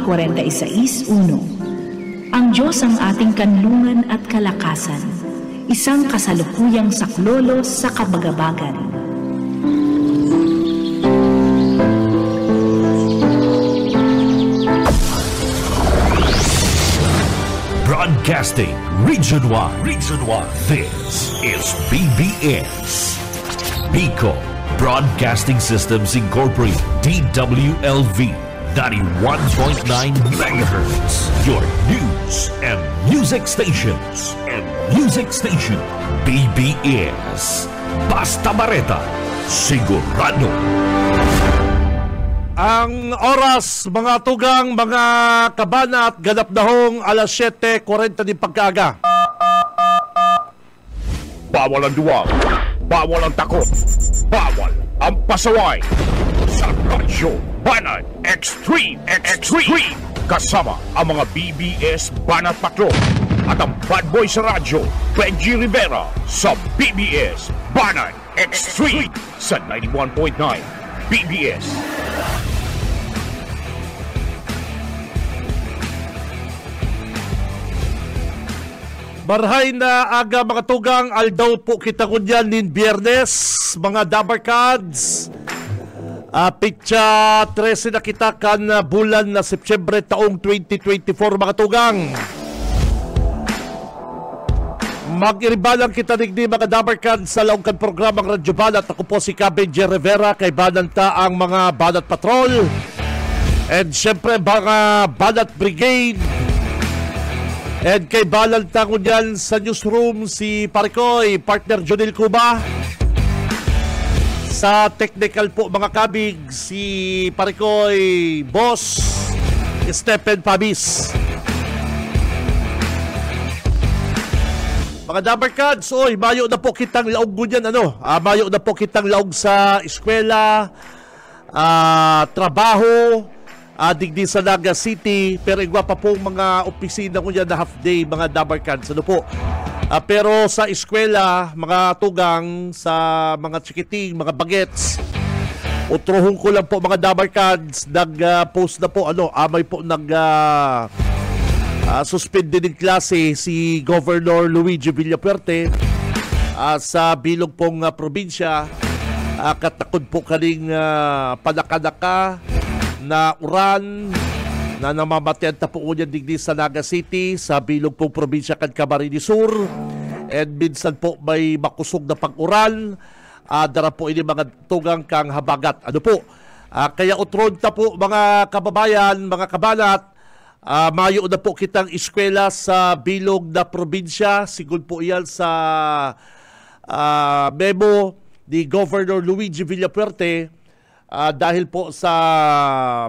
46:1. Ang Diyos ang ating kanlungan at kalakasan, isang kasalukuyang saklolo sa kabagabagan. Broadcasting Region 1. This is BBS. Bicol Broadcasting Systems Incorporated, DWLV, 91.9 MHz. Your news and music stations. BBS. Basta Bareta, sigurado. Ang oras, mga tugang, mga kabanat, ganap na hong alas 7:40 din pagkaaga. Bawal ang duwag, bawal ang takot, bawal ang pasaway. Sa Radyo Banat Extreme. Kasama ang mga BBS Banat Patrol at ang bad boy sa radyo, Benji Rivera, sa BBS Banat Extreme sa 91.9 BBS. Marhay na aga mga tugang, aldaw po kita kunyan nin Biyernes, mga Dabarkads. Pitsa 13 na kita kan bulan na Setyembre taong 2024 mga tugang. Mag-iribalang kita digdi mga Dabarkads sa laong kan programang Radyo Banat. Ako po si Benji Rivera, kay Bananta ang mga Banat Patrol. And syempre mga Banat Brigade. And kay Balanta ko dyan sa newsroom si Parikoy, partner Jonil Cuba. Sa technical po mga kabig, si Parikoy, boss Stephen Pabis. Mga Dabarkads, oy, mayo na po kitang laog gunyan, mayo na po kitang laog sa eskwela, trabaho, digdi sa Naga City, pero igwa pa pong mga opisina ko yan na half day, mga Dabarkads. Pero sa eskwela, mga tugang, sa mga chikiting, mga bagets, utrohon ko lang po mga Dabarkads, nag-post na po, amay po suspend din ng klase si Governor Luigi Villapuerte sa bilog pong probinsya. Katakod po kaning panakanaka na uran na namamatayan ta po niya digdi sa Naga City, sa bilog pong probinsya kan Camarines Sur. And minsan po may makusog na pag-uran, dara po ini mga tugang kang habagat. Kaya utron ta po mga kababayan, mga kabanat, mayo na po kitang eskwela sa bilog na probinsya. Sigud po iyan sa memo ni Governor Luigi Villapuerte. Dahil po sa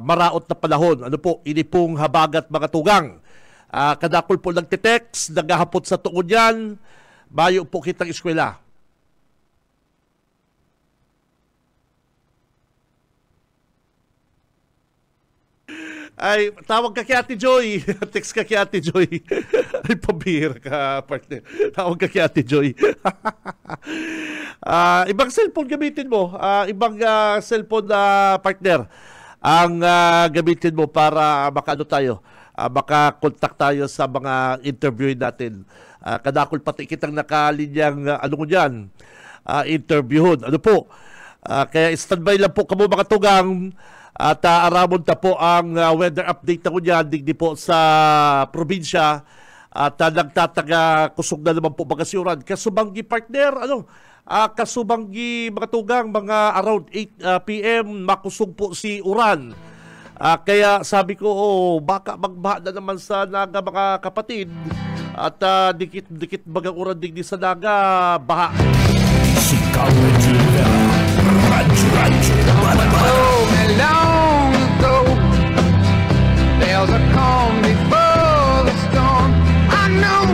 maraot na panahon, ini pong habagat mga tugang. Kadakol po nagtitext, nagahapot sa tuon yan, mayo po kitang eskwela. Ay, tawag ka kay Ate Joy. Text ka kay Ate Joy. Ay, pabihira ka, partner. Tawag ka kay Ate Joy. Ibang cellphone gamitin mo. Ibang cellphone na partner ang gamitin mo para makakontak tayo sa mga interview natin. Kadakol pati kitang nakalinyang interviewon. Kaya standby lang po kamo mga tugang. At aramon ta po ang weather update na kunyan digdi po sa probinsya. At nagtataga kusog na naman po bagasuran. Kasubanggi partner, kasubanggi mga tugang, mga around 8 p.m. makusog po si uran. Kaya sabi ko, baka magbaha na naman sa Naga mga kapatid. At dikit-dikit bagang uran digdi sa Naga, baha. Si Benji Rivera, Radyo Long ago, there's a calm before the storm. I know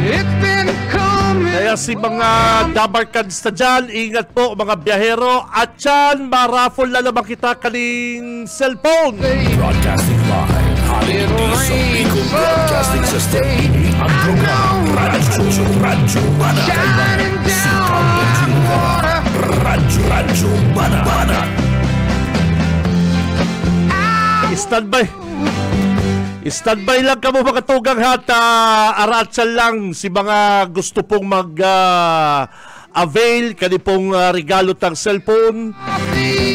it's been coming. Kaya si mga Dabarkads na dyan, ingat po mga biyahero. At yan, maraffle na naman kita kaning cellphone. Broadcasting live, holiday sa Bicol Broadcasting System. Ang program, Radyo Banat. Si Benji Rivera, Radyo Banat. Standby. Standby lang ka mo mga tugang hata. Aratsal lang si mga gusto pong avail kani pong regalo tang cellphone.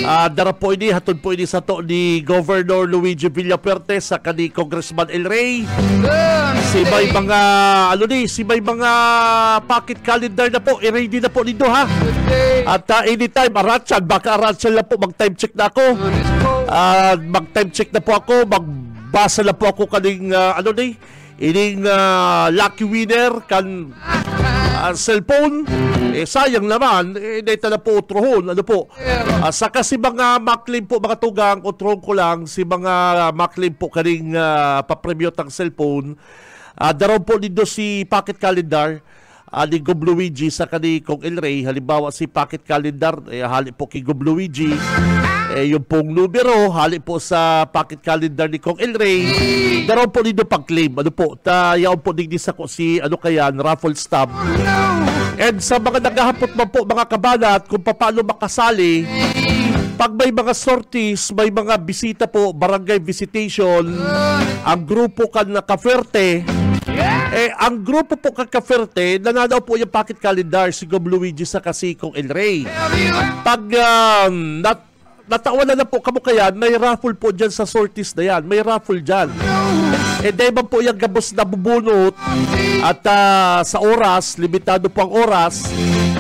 Dara po ini hatod po ini sa to ni Governor Luigi Villapuerte sa kani Congressman El Rey. Si may mga si may mga pocket calendar na po, i-ready na po nito ha. At anytime aratsal, baka aratsal na po, mag-time check na ako. Mag-time check na po ako, magbasa na po ako kaning ining lucky winner kan cellphone. Sayang naman, dito na po utrohon. Saka si mga maklim po, mga tugang, utrohon ko lang, si mga maklim po kaning papremyo tang cellphone. Daron po dito si pocket calendar ni Gob Luigi sa kani Kong El Rey. Halimbawa si pocket calendar, hali po kay Gob Luigi. Yung pong numero, hali po sa pocket calendar ni Kong El Rey. Daron po dito pag-claim. Yaon po digdi sa ko si raffle stub. And sa mga naghahapot man po mga kabanat kung paano makasali, pag may mga sorties, may mga bisita po, barangay visitation, ang grupo kan na Kaferte, ang grupo po kan Kaferte, nananaw po yung pocket calendar si Gob Luigi sa Kasikong El Rey. Pag natawa na po kamo kayan, may raffle po dyan sa sorties na yan. May raffle dyan. Dahil ba po yung gabos na bubunot at sa oras, limitado po ang oras,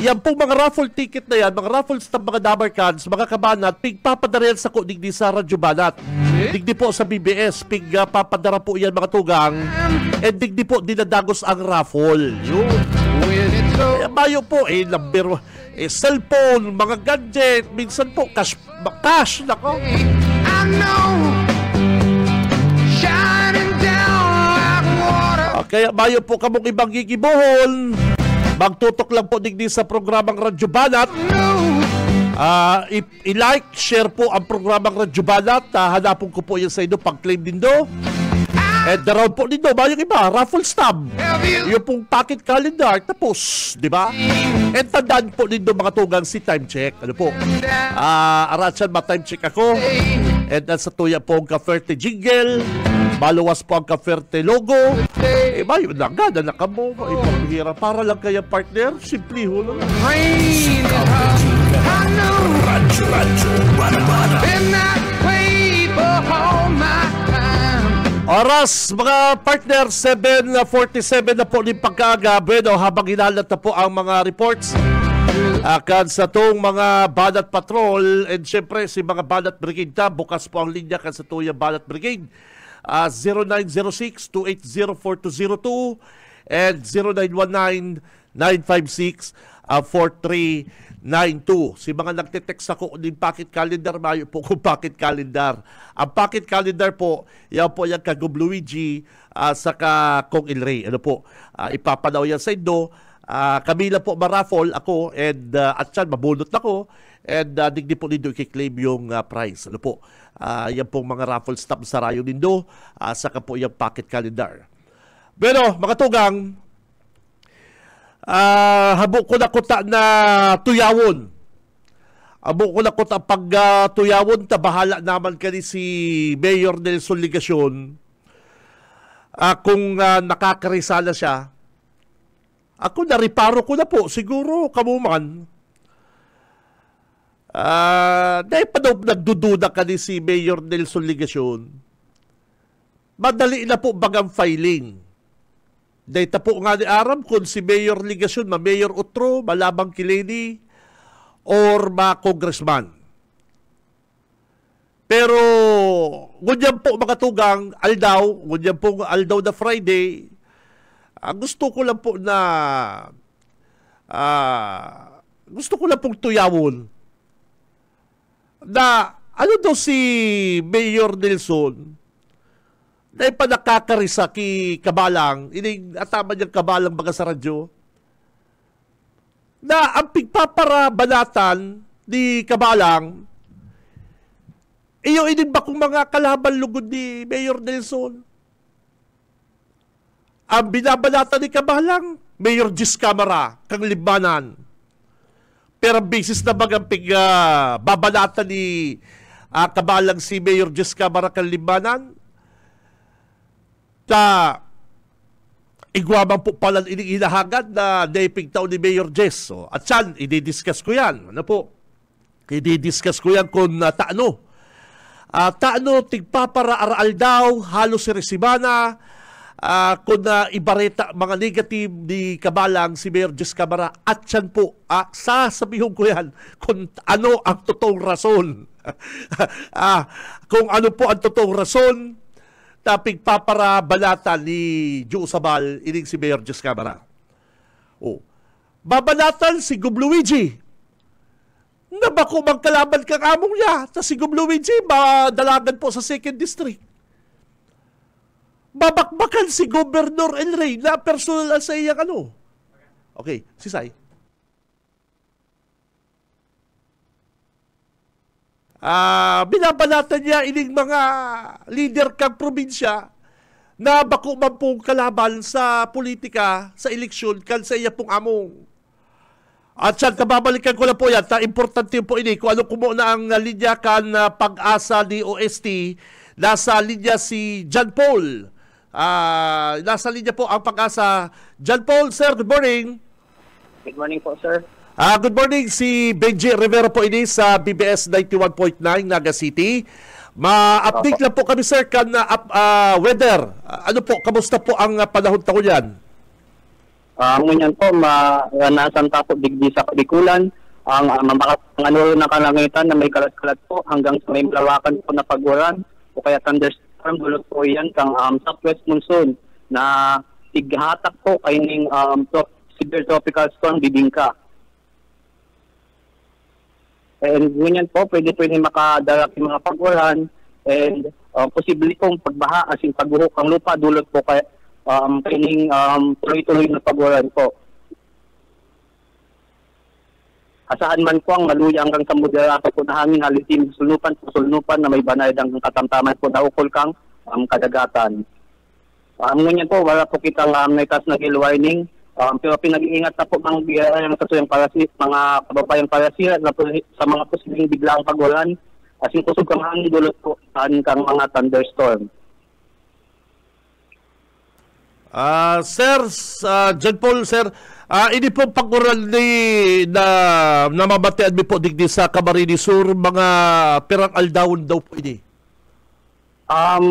yan po mga raffle ticket na yan, mga raffle stamp, mga number cards, mga kabanat, pigpapadara yan sa digdi sa Radyo Banat. Digdi po sa BBS, pigpapadara po yan mga tugang, and digdi po dinadagos ang raffle. Yun. Mayo po, number cellphone, mga gadget, minsan po cash nako. Kaya mayo po kamong ibang gigibuhon. Magtutok lang po digdi sa programang Radyo Banat. I-like, share po ang programang Radyo Banat. Hanapon ko po yan sa inyo, pag-claim din do. And daron po dito, yung iba, raffle stub. Yung pong pocket calendar, tapos, di ba? And tandaan po dito mga tugang si time check. Aratsan ma-time check ako. And sa tuya po ang Kaferte jingle. Maluwas po ang Kaferte logo. Yun lang, ganda na ka mo. Ipaghira. Para lang kaya partner, simple ho lang. Oras, mga partner, 7:47 na po ni pagkagabi. Habang hinalat na po ang mga reports kan sa tong mga Banat Patrol, and syempre si mga Banat Brigade ta, bukas po ang linya kan sa tuya Banat Brigade. 0906-280-4202 and 0919-956-4392. Si mga nagte-text ako ng pocket calendar, mayo po kung pocket calendar. Ang pocket calendar po, yan po yan kay Gob Luigi saka Kong El Rey. Ipapanaw yan sa inyo. Kami lang po maraffle ako, and at yan mabunot na ko, and digdi po nindo i-claim yung prize. Yan pong mga raffle stop sa rayo nindo, saka po yung pocket calendar. Pero mga tugang, habo ko na kuta na tuyawon. Habo ko na kuta pag tuyawon, bahala naman kani si Mayor Nelson Ligacion. Kung nakakarisala siya, ako nariparo ko na po, siguro kamuman. Dahil pa daw nagdududa ka ni si Mayor Nelson Ligacion, madali na po bagang filing. Dahil ta po nga ni Aram kung si Mayor Ligacion, Mayor Utro, malabang kileni, or congressman. Pero ngunyan po mga tugang, ngunyan po aldaw na Friday, gusto ko lang po na pong tuyawon na daw si Mayor Nelson na ipanakakarisa ki Kabalang, ining atama niyang Kabalang baga sa radyo, na ang pigpaparabanatan ni Kabalang, iyo ining bakong mga kalaban lugod ni Mayor Nelson. Ang binabanatan ni Kabalang, Mayor Gis Camara, kang Libanan. Pero ang basis na bagang babanatan ni kabalang si Mayor Jessica Maracal-Limbanan, ta igwamang po pala inihagad na naipigtaw ni Mayor Jess. So, at yan, i-discuss ko yan. Ano po? I-discuss ko yan kung taano. Taano, tigpapara-aral daw, halos si Resibana, kung ibareta mga negative ni kabalang si Mayor Jess Camara. At yan po, sasabihin ko yan kung ano ang totoong rason. Kung ano po ang totoong rason, tapig paparabalatan ni Joe Sabal, ining si Mayor Jess Camara. Babalatan si Gubluigi. Na bako magkalaban kang among niya. Ta si Gubluigi, madalagan po sa 2nd District. Babakbakan si Governor El Rey na personal sa iyang ano. Okay, si Sai. Binabalatan niya ining mga leader kang probinsya na bako man pong kalaban sa politika, sa eleksyon, kan sa iya pong among. At saan kababalikan ko na po yan, importante po ini, kung ano kumo na ang linya kan Pag-asa ni OST, nasa linya si John Paul. Nasa linya po ang Pag-asa. John Paul, sir, good morning. Good morning po, sir. Good morning, si Benji Rivera po ini sa BBS 91.9 Naga City. Ma-update lang po kami, sir, kan weather. Ano po, kamusta po ang panahon taon yan? Ngunyan po, naranasan po digdi sa Kabikulan. Ang ano na kalangitan na may kalat-kalat po hanggang sa may malawakan po na paguran o kaya thunderstorm, dulot po yan kang southwest monsoon na tighatak po kayong severe tropical storm Bibingka. And ngunyan po, pwede makadarap yung mga paguran and posible pong pagbaha as in pagbuhok ang lupa dulot po kay tuloy-tuloy na paguran po. Asahan man po ang maluya hanggang sa moderato po na hangin halitin sulnupan na may banayad ang katamtaman po na ukol kang kadagatan. Ngunyan po, wala po kitang naitas na gale warning. Pero pinag-iingat na po ng BIR mga kababayang parasira sa mga posibleng biglaang pagulan as in kusog kang hangin dulot po kang mga thunderstorm. Sir, John Paul, sir, ini po paguran na namamatian mi po digdi sa Camarines Sur, mga pirang aldawon daw po ini.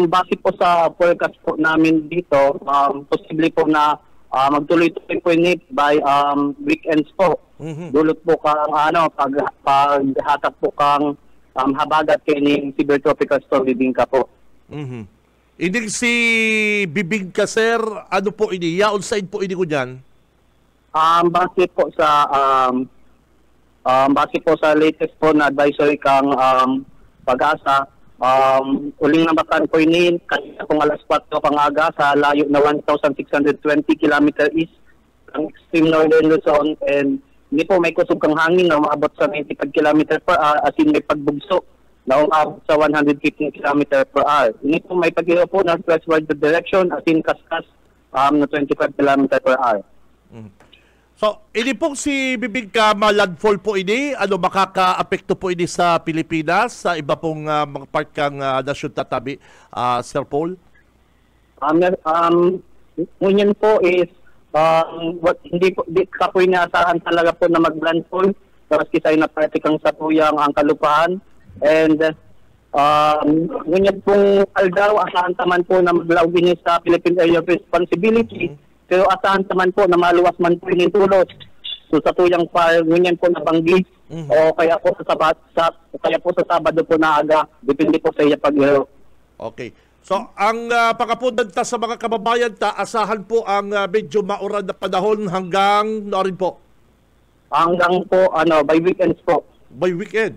Base po sa forecast po namin dito, posible po na magtuloy-tuloy po ini by weekends po. Dulot po kang paghatak po kang habagat kining severe tropical storm Bibingka po. Ining si Bibingka, sir, ano po ini? Yaon side po ini ko dyan? Base po sa latest po na advisory kang Pag-asa, uling nabatan ko ini kanina kung alas 4 pangaga sa layo na 1,620 km east ng extreme northern Luzon, and hindi po may kusog kang hangin na umaabot sa 95 km per hour as in may pagbugso na umaabot sa 115 km per hour. Hindi po may pag-iho po na westward direction as in kaskas na 25 km per hour. So, ini pong si Bibingka landfall po ini, ano makaka-apekto po ini sa Pilipinas, sa iba pong mga part kang nasyon tatabi, Sir Paul? Ngunyan po is, hindi ka po inaasahan talaga po na mag-landfall, maski sa inaparte kang satuyang ang kalupaan. And ngunyan pong aldaw, asahan taman po na maglawin sa Philippine Area of Responsibility. Pero asahan naman po na maluwas man po yung tulot. So sa tuyang ngunyan po nabanggi o kaya po sa Sabado po na aga, depende po sa iya pag-iro. Okay. So ang pagkapundan ta sa mga kababayan ta, asahan po ang medyo mauran na panahon hanggang rin po? Hanggang po by weekends po. By weekend?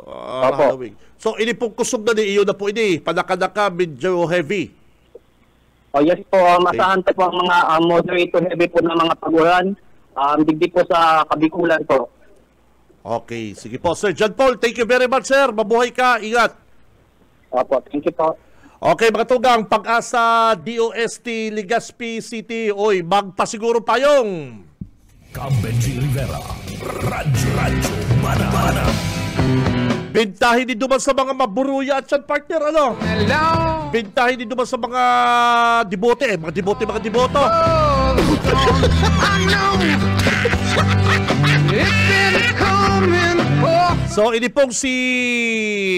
Halloween. So ini po kusog na ni iyo na po ini, panaka-naka medyo heavy. Yes po, asahan po ang mga moderate to heavy po na mga paguran. Digdi po sa Kabikulan po. Okay, sige po. Sir John Paul, thank you very much, sir. Mabuhay ka, ingat. Opo, thank you po. Okay, mga tugang, Pag-asa, DOST, Legazpi City. Oy, magpasiguro payong. Benji Rivera, Radyo Mana. Bintahin din duman sa mga maburuya at yan, partner, ano? Along Bintahin din duman sa mga dibote, mga diboto. I know it's been coming for So, ini pong si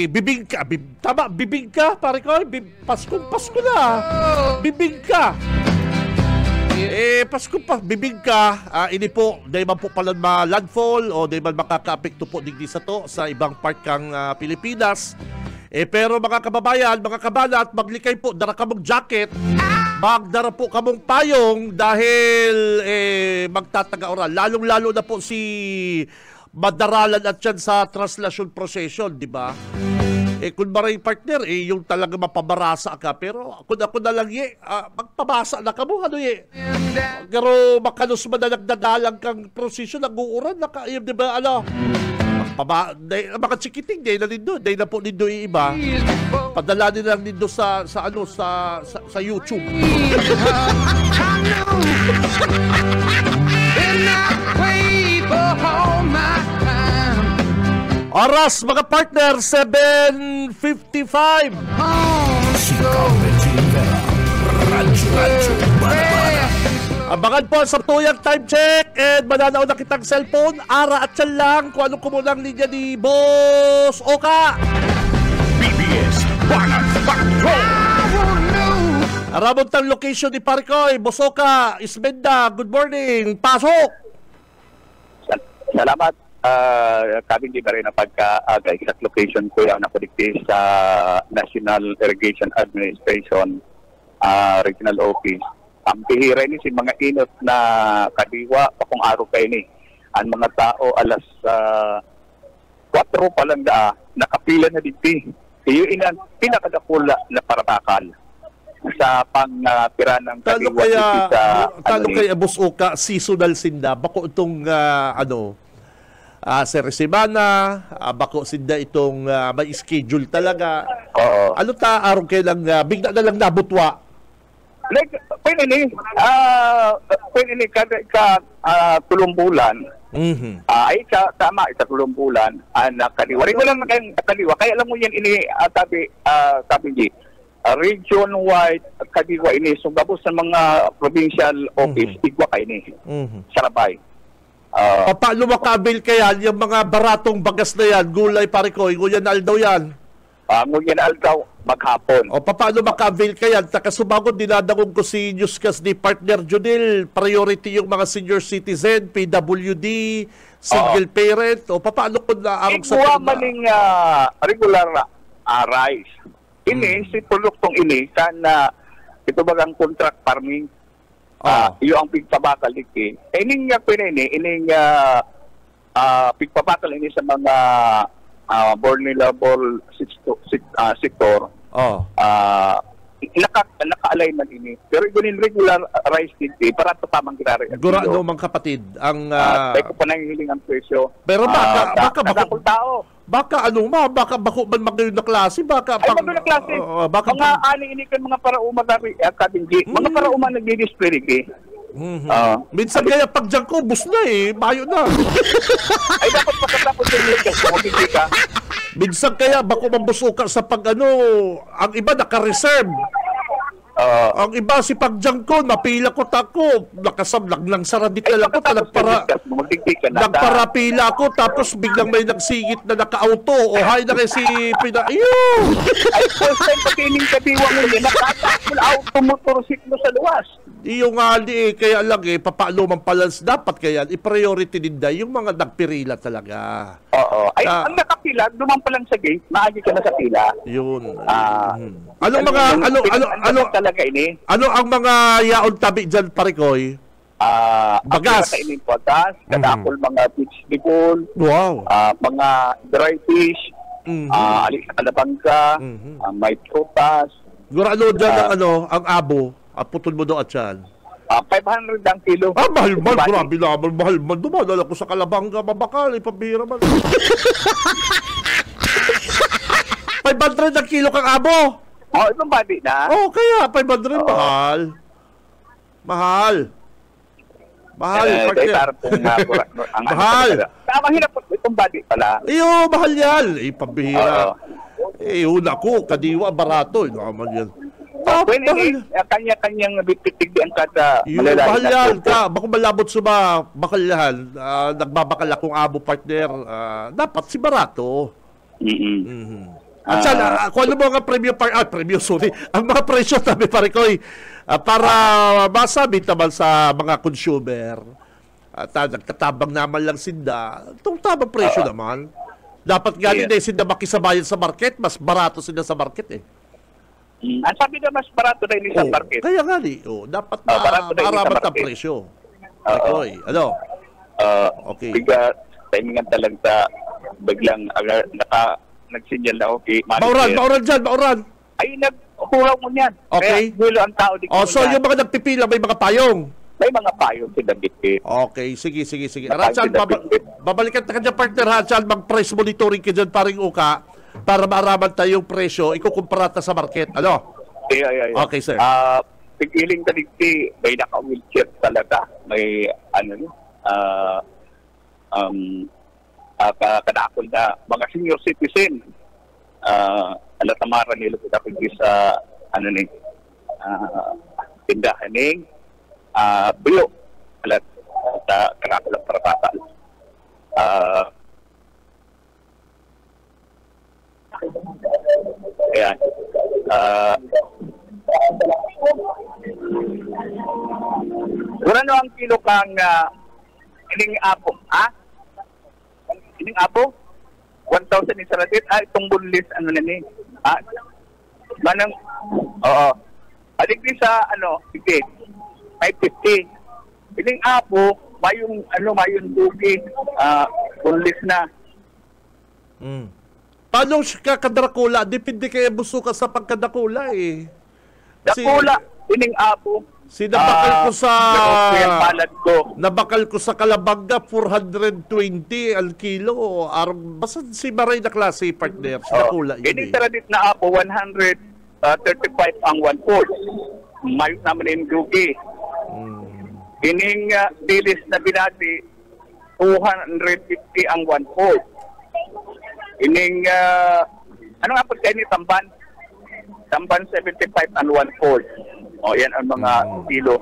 Bibingka. Tama, Bibingka, pare ko. Pasko na. Bibingka. Pasko pa, Bibingka. Ini po, dahil man po pala ma-landfall o dahil man makaka-apekto po digdi sa to sa ibang part kang Pilipinas. Pero mga kababayan, mga kabanat, maglikay po, dara kamong jacket. Magdara po kamong payong dahil magtataga oral. Lalong-lalo na po si madaralan at yan sa translasyon procession, di ba? Kung maray partner, yung talaga mapabarasa ka. Pero kung ako na lang magpabasa na ka mo, ano Pero makanos man na nagdadalang kang procession, nag-uuran na ka, di ba, ano? Mga chikiting, day na nindo, day na po nindo iba. Padala din lang nindo sa YouTube. Oras, mga partner, 7:55. Si Carmen Rivera. Radyo Banabana. Abangan po sa tuyang time check and mananaw na kitang cellphone. Ara at yan lang kung anong kumunang linya ni Boss Oka. BBS Banat Patrol. Aramontang location ni Parikoy, Boss Oka, Ismenda, good morning, pasok! Salamat. Kami di ba rin na pagka-aga exact location ko yung nakodikti sa National Irrigation Administration Regional Office. Ang bihira ni si mga inot na kadiwa pa kung araw kayo ni. Ang mga tao alas 4 pa lang nakapila na dito. Iyo inan pinakadakula na parabakal sa pang-tira ng kadiwa sa talo kaya Boss Oka, seasonal sinda, bako itong Semana, bako sinda itong may schedule talaga. Oo. Ano araw kayo lang, bigla na lang nabutwa? Like, pwede ni kada tulumbulan. Ay tama isa tulumbulan anak kaliwa. Rin lang kayong kaliwa. Kaya alam mo yan sabi G. Region-wide kadiwa ini sugabos sa mga provincial office igwa kay ni. Sarabay. Paano makabil kaya yung mga baratong bagas na yan, gulay pare ko, nguyan aldaw yan? Nguyan aldaw, maghapon. Paano makabil kaya? Takasubagod, dinadangog ko si Newscast ni Partner Junil, priority yung mga senior citizen, PWD, single parent, paano kung naarong sa igwa maning regular rice. Ini, si produktong ini, kana ito bagang contract farming. Iyo ang pigpabakal iki. Ining ining pigpabakal ini sa mga vulnerable sector. Naka-align man ini. Pero gunin regular rice dito para sa tamang ginari. Gura no mga kapatid ang tayo ko pa nanghihiling ang presyo. Pero baka tao. Baka bako man magayon na klase, baka magayon na klase. Mga ani ini kan mga parauma dari kabinji. Mga parauma nagdi-display iki. Minsan kaya pagdiyan ko bus na bayo na. Ay dapat pagkatapos yung ka. Minsan kaya bako mambusuka sa ang iba naka-reserve. Ang iba si pagdiyan ko, napila ko tako, nakasamlag lang sa radit na lang ko, nagparapila ko, tapos biglang may nagsingit na naka-auto, hay na kasi ayun! Ay, first time pag-ining kabiwa mo yun, nakatakul auto motorsiklo sa luwas. Iyo nga kaya lang papaalo man palans dapat kaya i-priority din yung mga nagpirila talaga. Oo. Ay, ang nakapila, duman pa lang sa gate, maagi ka na sa pila. Yun. Ano talaga ini? Ano ang mga yaon tabi dyan, Parikoy? Bagas. Ang bagas, kadakol mga vegetable. Wow. Mga dry fish, alis sa kalabangga, may prutas. Gurano dyan ang abo? Putol mo doon at yan. 500 ang kilo. Mahal man. Grabe naman. Mahal man. Dumadala ko sa Kalabanga, Mabakal. Pabira man. 500 ang kilo kang abo. Itong badi na. Kaya 500. Mahal. Mahal. Mahal. Mahal. Mahirap. kumbadi pala. Mahal yan. Pambihira. Oo. Una ko, kadiwa, barato. Naman yan. Pwede kanya-kanyang bipitigyan ka sa Mahal yan. Bako malabot sa bakalyahan. Nagbabakal akong abo partner. Dapat si barato. At sana, kung ano mo nga ang mga presyo sabi pare ko, para masabi naman sa mga consumer, at nagtatabang naman lang sinda, itong tamang presyo naman. Dapat galing na sinda makisabayan sa market, mas barato sila sa market eh. Ang sabi na mas barato na sa market. Kaya nga dapat maaramat ang presyo. Ano? Okay. Biga, timingan talaga sa biglang nagsinyal na okay. Mauran. Ay, nagkulang mo niyan. Okay. Kaya gulo ang tao. So yung mga nagpipila, may mga payong. May mga payong sila bitbit. Okay, sige. Ratchan, babalikan ka dyan, partner, Ratchan, mag-price monitoring ka dyan, paring uka, para maaraman tayong presyo, ikukumpara sa market. Ano? Okay, sir. Pigiling ka digti, may naka-wheelchair talaga. May, kadakol na mga senior citizen. Alatamaran nila sa, tindahan ng buyo. Alat, sa kadakol ang parapatal. Ayan. Wala no ang kilo kang ining apo, ha? Ining apo? 1,000 isa ratit. Itong bunlis, manang, adik din sa, ticket, 550. Ining apo, mayong dugi, bunlis na. Paano siya kadrakula? Depende kayo busukan sa pagkadakula eh. Dakula, ining apo. Nabakal ko sa Kalabanga, 420 al kilo. Basta si Maray na klase, partner. Sa dakula. Ining taradit na apo, 135 ang 1/4. Mayos naman yung dugi. Ining dilis na binati, 250 ang 1/4. Ining, ano nga po kayo ni Tamban? Tamban 75 and 1/4. Yan ang mga kilo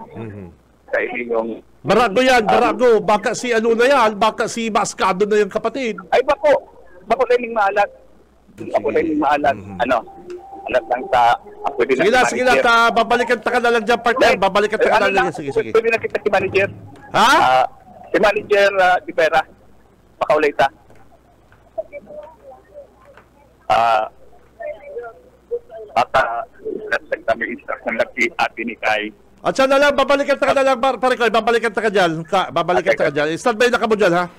sa inyong... Barago yan, barago. Baka si na yan, baka si Mascado na yung kapatid. Ay, bako na yung maalat. Alat lang sa... Sige na, babalikan ka na lang dyan, partner. Babalikan ka na lang. Sige. Pwede na kita si manager. Ha? Si manager Di Vera. Pakaulay ta. Baka nasag kami instruction lang si Ate Nikay. At siya na lang, babalikan ka na lang, pare ko, babalikan ka dyan. Babalikan ka dyan. Stand by na ka mo dyan, ha?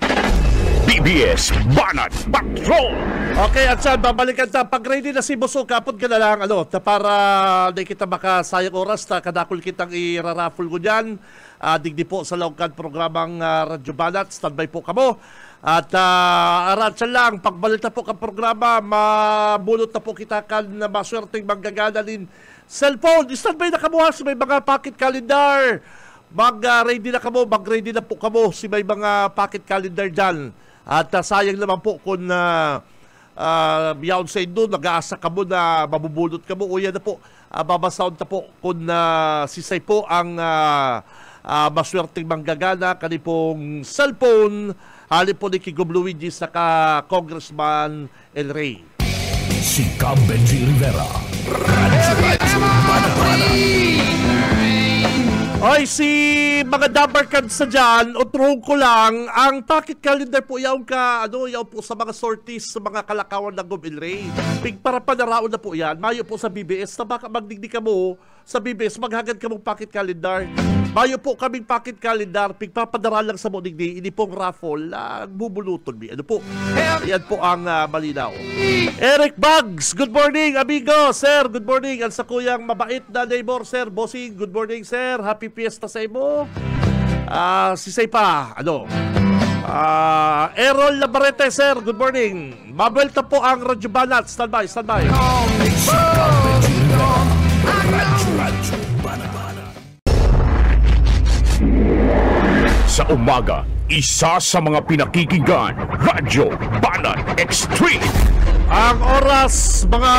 BBS Banat Patrol. Okay, at siya, babalikan ta. Pag ready na si Buso, kapod ka na lang, para di kita makasayang oras, kadakol kitang i-raffle ko dyan. Digdi po sa laungkan programang Radyo Banat. Stand by po kamo. At aratsa lang, pagbalik na po ka programa, mabulot na po kita kan na maswerteng manggagana din cellphone. Stand by na kamuhas, may mga pocket calendar. Mag-ready na kamo, mag-ready na po kamo si may mga pocket calendar dyan. At sayang naman po kung beyond say doon, nag-aasa kamo na mabubulot kamo. O yan na po, babasound na po kung sisay po ang maswerteng manggagana, kanipong cellphone. Halip po ni Kigom Luigi sa Congressman El Rey. Si Cam Benji Rivera. Radyo Banat. Oy, si mga dumper cards sa dyan, utrong ko lang, ang pocket calendar po, yaw po sa mga sorties, sa mga kalakawan ng Gom El Rey. Pigpara pa na raon na po yan. Mayo po sa BBS, na baka magdigdi ka mo sa BBS, maghagad ka mong pocket calendar. Mayo po kaming pocket calendar, pigpapadara lang sa mo digdi, ini pong raffle, bubulutol mi. Ano po? Yan po ang malinaw. Eric Bugs, good morning, amigo, sir, good morning. Ang sa kuyang mabait na neighbor, sir, bossing, good morning, sir, happy fiesta sa imo. Si Saypa, Errol Labarete, sir, good morning. Mabelta po ang Radyo Banat, standby. Si Cam Benji Rivera. Radyo Banat. Sa umaga, isa sa mga pinakikinggan, Radyo Banat Extreme. Ang oras, mga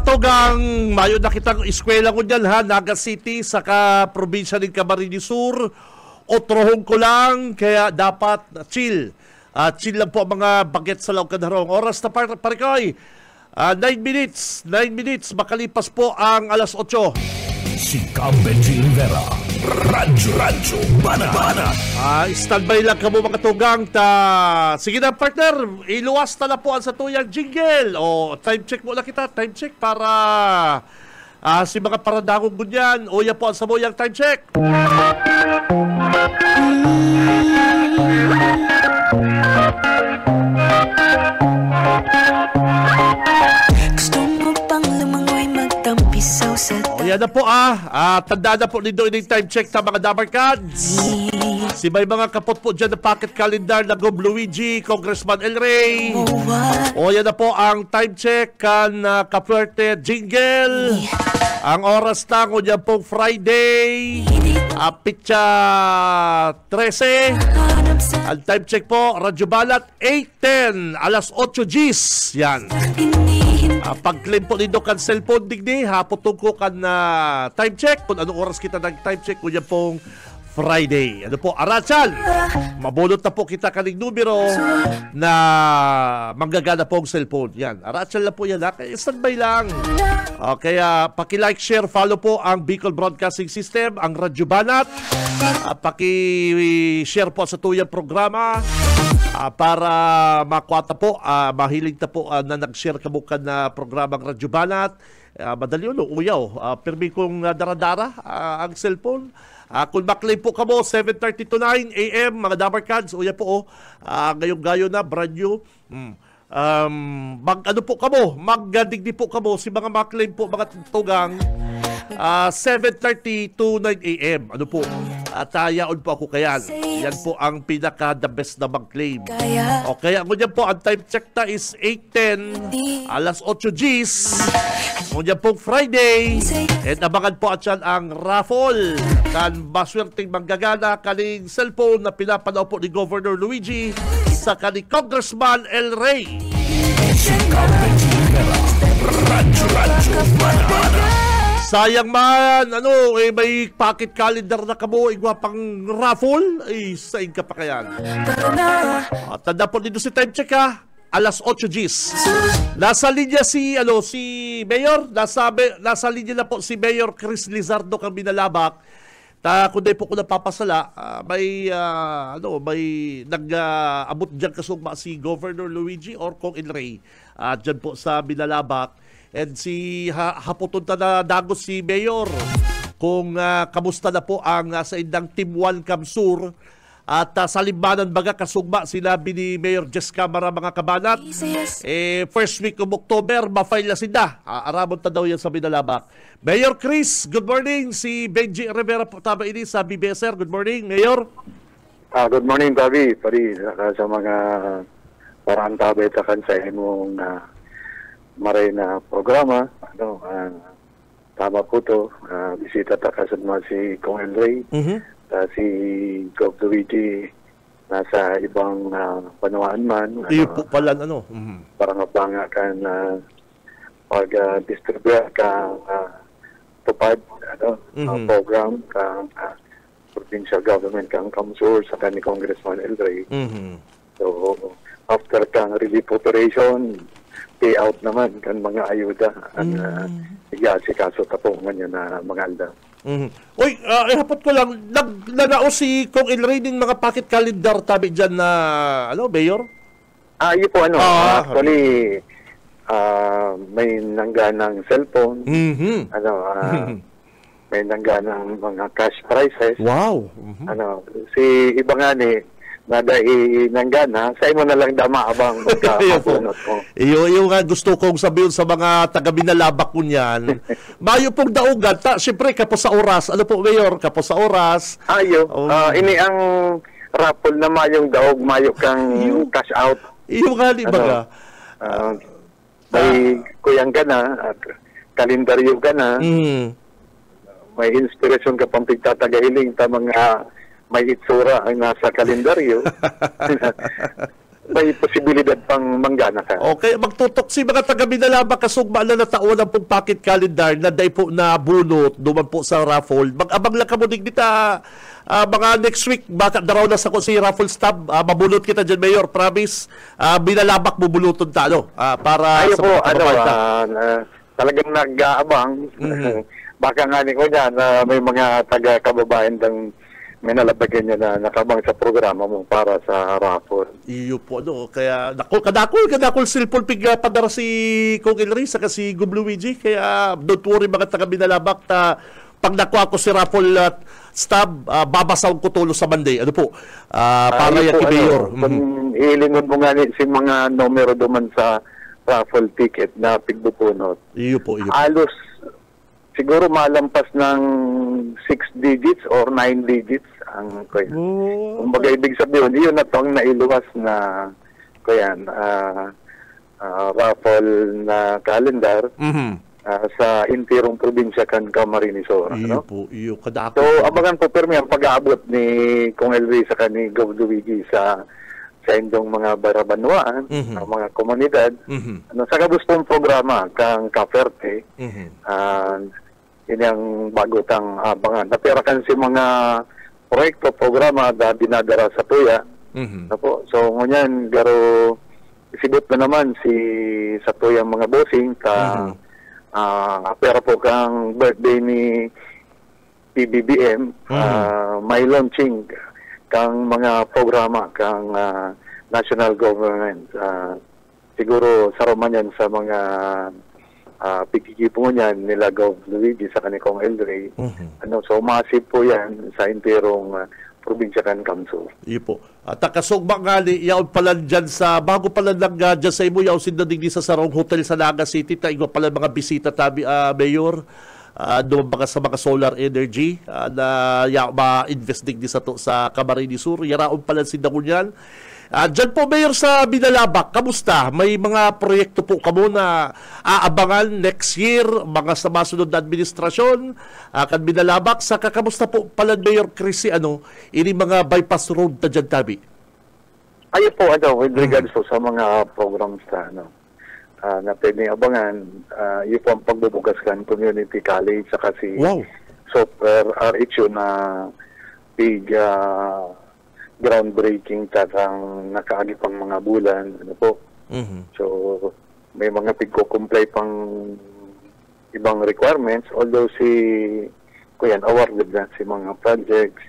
tugang, mayo na kitang eskwela ko dyan ha, Naga City, saka probinsya ng Camarines Sur. Otrohong ko lang, kaya dapat chill. Chill lang po ang mga baget sa Laucanharong. Oras na parikoy. 9 minutes, makalipas po ang alas 8. Si Cam Benji Rivera, Radyo Banat. Standby lang ka mo mga tugang. Sige na partner, iluwas na po ang sa tuyang jingle. Time check mo na kita, time check para si mga paradangong gunyan. Yan po ang samoyang time check. Gusto mo pang lumangoy magtampisaw sa Yan na po tandaan na po nito yung time check sa mga Dabar Cards. Si may mga kapot po dyan na pocket calendar na Gob Luigi, Congressman El Rey. Yan na po ang time check kan Kapwerte Jingle. Ang oras na ko dyan pong Friday, Pitsa 13. Ang time check po, Radyo Balat 8:10, alas 8 Gs. Yan. Pag-claim po nito kan cellphone digdi, hapotong ko kan time check. Kung anong oras kita nag-time check, kung yan pong Friday. Ano po, Arachal? Mabulot na po kita kaning numero na manggagana pong cellphone. Yan, Arachal na po yan. Kaya standby lang. Kaya paki-like, share, follow po ang Bicol Broadcasting System, ang Radyo Banat. Paki-share po sa tuyang programa para makwata po, mahilig na po na nag-share kabukan na programang Radyo Banat. Madali uyaw. Permi kong daradara ang cellphone. Kung maklaim po kamo 7:30 to 9 AM mga Dabar Cards, po ngayong gayo na brand new. Ano po kamo, magdigdi po kamo si mga maklaim po mga tugang 7:30 to 9 AM. Ano po? Yaon po ako kayan. Yan po ang pinaka the best na mag-claim. Kaya ngunyan po ang time check ta is 8:10, alas 8 Gs. Ngunyan po Friday. And abangan po at yan ang raffle. Kan baswerteng manggagana kaning cellphone na pinapanaw po ni Governor Luigi sa kaning Congressman El Rey. Si Cam Benji Rivera, Radyo Banat. Sayang man, may pocket calendar na kamo, igwapang raffle, saing ka pa kayan. Tanda po dito si time check alas 8 Gs. Nasa linya si Mayor, nasa linya na po si Mayor Chris Lizardo kang binalabak. Kundi po ko napapasala, may nag-abot dyan kasugma si Governor Luigi or Kong El Rey dyan po sa binalabak. And si hapoton na dagos si Mayor kung kamusta na po ang sa indang Team 1 Kamsur at sa Limbanan baga kasugma sinabi ni Mayor Jess Camara mga kabanat. First week of October ma-file na sila. Arabon ta daw yan sa binalabak. Mayor Chris, good morning. Si Benji Rivera po tama ini sa BBSR. Good morning, Mayor. Good morning, Bobby. Pari sa mga parang tabay sa kansahin mong maray na programa. Tama po to. Bisita ta kasad mo si Kong El Rey. Si Gov Luigi nasa ibang panuan man. Iyo po pala Parang mapanga kan pag-distribute ka tupad program kang provincial government kang Kamsur sa ni Congressman El Rey. So after kang relief operation, payout naman kan mga ayuda ang kaso tapong man na mga alda. Hapot ko lang, nagnanao si Kong El Rey ng mga pocket calendar tabi dyan na, Mayor? Iyo po, actually, may nangganang cellphone, may nangganang mga cash prizes. Wow! Si iba nga nanggana, sa imo na lang dama abang magkakabunot mo. Iyo nga gusto kong sabihin sa mga taga-binalabak ko niyan. Mayo pong daugan, siyempre kapos sa oras. Ano po, Mayor? Kapos sa oras. Ini ang raffle na mayong daog, mayo kang cash out. Iyo nga, di ba? May kuyang gana, kalendaryo gana, may inspirasyon ka pang pigtatagahiling ta mga may itsura ang nasa kalendaryo, may posibilidad pang manggana ka. Okay, magtutok si mga taga-Binalabak kasugma na taon ang pong pocket calendar na day po na bunot duman po sa raffle. Mag-abang lang kamo digdita mga next week baka daraw na sa ko si raffle stub. Mabunot kita dyan, Mayor. Promise, Binalabak bubuluton ta para Ayo sa po, mga kababayan. talagang nag-aabang. Baka nga ni ko dyan, may mga taga-kababayan ng may nalabagyan niya na nakabang sa programa mo para sa raffle. Iyo po, kaya kadakol cellphone pig padara si Kong Elry saka si Gub Luigi, kaya don't worry mga taga Binalabak pag nakuha ko si raffle stub, babasaw ko tulo sa Monday. Ano po? Para yan kay Mayor. Kung ilingon mo nga si mga numero duman sa raffle ticket na pigbupunot. Iyo po. Halos siguro malampas ng 6 digits or 9 digits ang kuya. Kumbaga ibig sabihin, yun na itong nailuwas na kuya, raffle na calendar sa intirong probinsya kan Camarines Sur. Iyo po, kadako. So, abangan po permi ang pag-aabot ni Kong Elry sa ni Gov. Luigi sa indong mga barabanwaan, ang mga komunidad. Sa kabustong programa kang Kaperte, yun ang bagotang abangan. Napirakan si mga proyekto, programa na binadara sa tuya. So, ngunyan, garo isibot na naman sa tuyang mga bossing pero po kang birthday ni PBBM, may launching kang mga programa kang national government. Siguro saruman yan sa mga pikikipo niyan nila Gov. Luigi sa kanikong Elray. So massive po yan sa intirong probinsya kan Kamso. Iyo po. At kasugba nga ni yaon pala dyan sa bago pala dyan sa imo yaon sindadig sa Sarong Hotel sa Naga City igwa pala mga bisita tabi Mayor doon sa mga solar energy na ma-invest din sa to sa Camarines Sur. Yaraon pala sindagunyan. Diyan po, Mayor, sa Binalabak, kamusta? May mga proyekto po kamo na aabangan next year, mga sa masunod na administrasyon, kan Binalabak, saka kamusta po pala, Mayor Chrissy, ini mga bypass road na dyan tabi? Ayo po, with regards po sa mga programs na pwedeng abangan, yun po ang pagbubugas kan community college, saka si software RHU na big groundbreaking tatang nakaagi pang mga bulan, So, may mga pigko-comply pang ibang requirements, although awarded na si mga projects.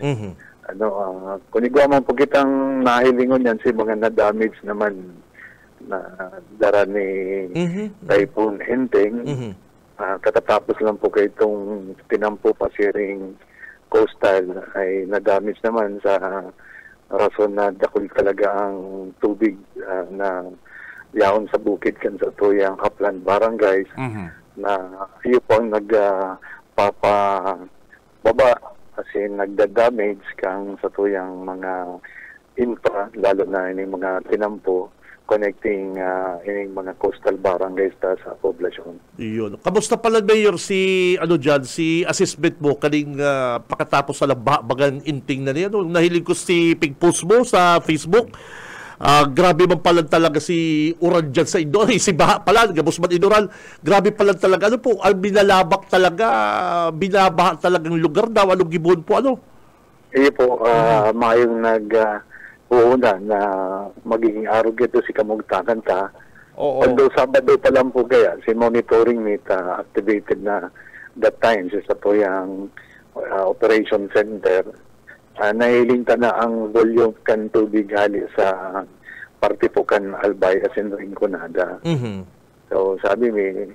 Kunigwa man po kitang nahilingon yan si mga na-damage naman na dara ni Typhoon Enteng. Katatapos lang po kayo itong tinampo pasiring coastal ay na-damage naman sa rason na dakul talaga ang tubig na yaon sa bukid kan sa tuyang Kaplan Barangays na iyo po ang nagpapababa kasi nagda-damage kang sa tuyang mga infra, lalo na ining mga tinampo connecting ining mga coastal barangays sa poblasyon. Iyon. Kamusta pala, Mayor, si assessment mo kaning pakatapos sa bagan inting na niya? Nahilig ko si pig-post mo sa Facebook. Grabe man pala talaga si Uran dyan sa Indo. Si Baha pala, gabos man Inural. Grabe pala talaga. Ang Binalabak talaga, binabaha talagang lugar daw. Anong gibon po, Iyo po, mayong una na magiging arrogant si kamugtakan ta. Although Sabado pa lang po kaya, si monitoring meet activated na that time sa tuyang operation center. Nahiling ta na ang volume kan tubig hali sa parte po kan Albay asin Rinconada. So sabi mi,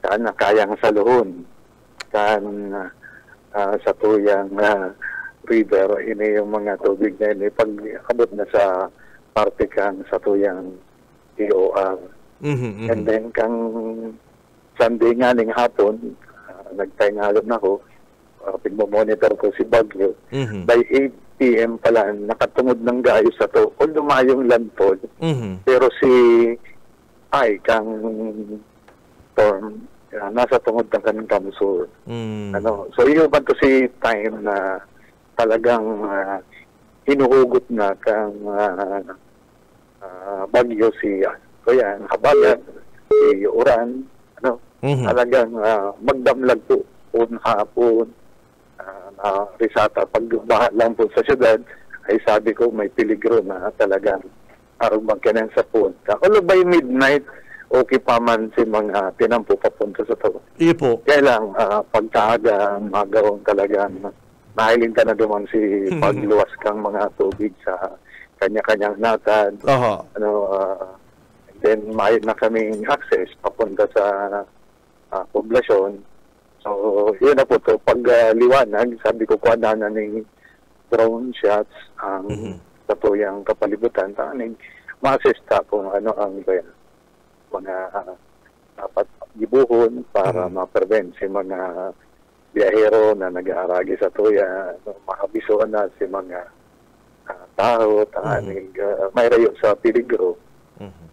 saan na kayang saluhon kan sa tuyang river, ini yung mga tubig na yun, pag abot na sa parte kang sa tuyang EOR. And then, kang Sunday nga ning hapon, nagtaingalot na ko, pigmamonitor ko si Bagyo. By 8 p.m. pala, nakatungod ng gayo sa to. Although mayong landfall, pero si kang storm, nasa tungod ng kanang Kamsur. So, iyo ba to si time na talagang hinuhugot na kang bagyo si Kuya Habagat, si Uran, talagang magdamlag po hapon Risata. Pag baha lang po sa syudad, ay sabi ko may peligro na talagang arubang ka sa punta. Although by midnight, okay pa man si mga tinampo papunta sa to. Iyo po. Kaya lang, pagkaaga, magawang talagang mahiling ka na duman si pagluwas kang mga tubig sa kanya-kanyang natad. Then, mahal na kaming access papunta sa poblasyon. So, yun na po to. Pag liwanag, sabi ko kuha na ng drone shots ang katuyang kapalibutan. Tanig, ma-assista kung ano ang mga dapat gibuhon para ma-prevent si mga biyahero na nag-aaragi sa tuya, makabisuan na si mga tao, tanig, may rayo sa peligro.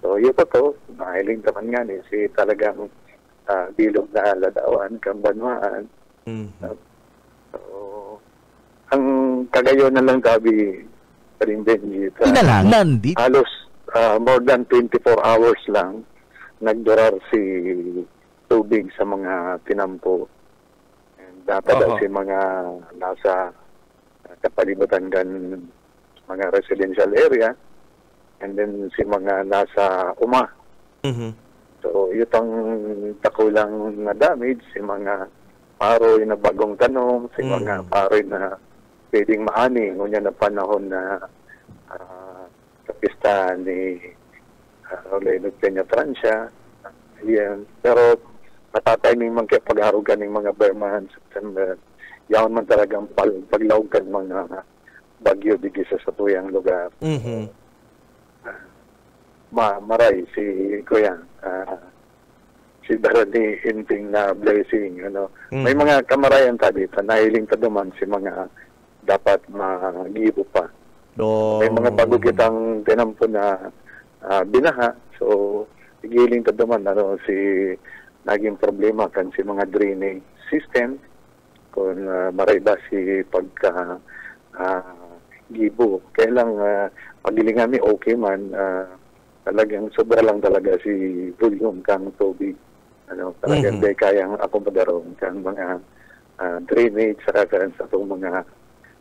So, yun po to. Mahiling naman nga si talagang bilog na ladawan, kambanwaan. So, ang kagayon na lang gabi rin din halos more than 24 hours lang nagdurar si tubig sa mga tinampo. And dapat si mga nasa kapalibutan gan mga residential area, and then si mga nasa uma. So, itong takulang na damage, si mga paroy na bagong tanong, si mga paroy na pwedeng maani, ngunya na panahon na kapista ni Leonard Peña-Francia. Yan. Pero matatiming man kaya pag-arugan ng mga Berman, September, yaon man talagang paglawag kan mga bagyo digi sa tuyang lugar. Maray si Kuya, si Darani hinting na blessing. May mga kamarayan ta dito, nahiling ta duman si mga dapat mag-ibo pa. May mga bago kitang tinampo na binaha. So, higiling ta duman si naging problema kan si mga drainage system kung maray ba si pagka gibo. Kaya lang pagilingami okay man, talagang sobra lang talaga si volume kang tubig. Talagang di kayang akomodarong kang mga drainage sa itong mga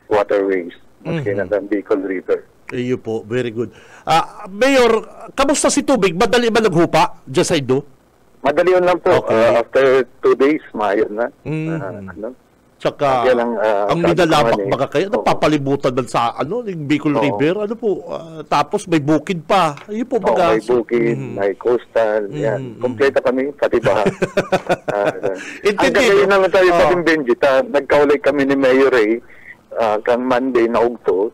waterways. Maski na ng Bicol River. Iyo po, very good. Mayor, kamusta si tubig? Madali ba naghupa dyan sa Ido? Madali yun lang po. After 2 days, mayon na. Tsaka, ang nidalabak baga kayo, napapalibutan man sa yung Bicol River, tapos may bukid pa. Ayun po baga. May bukid, may coastal, yan. Kompleta kami, pati baha. Ang kagayon naman tayo sa Benji, nagkaulay kami ni Mayor Ray, kang Monday na ugto,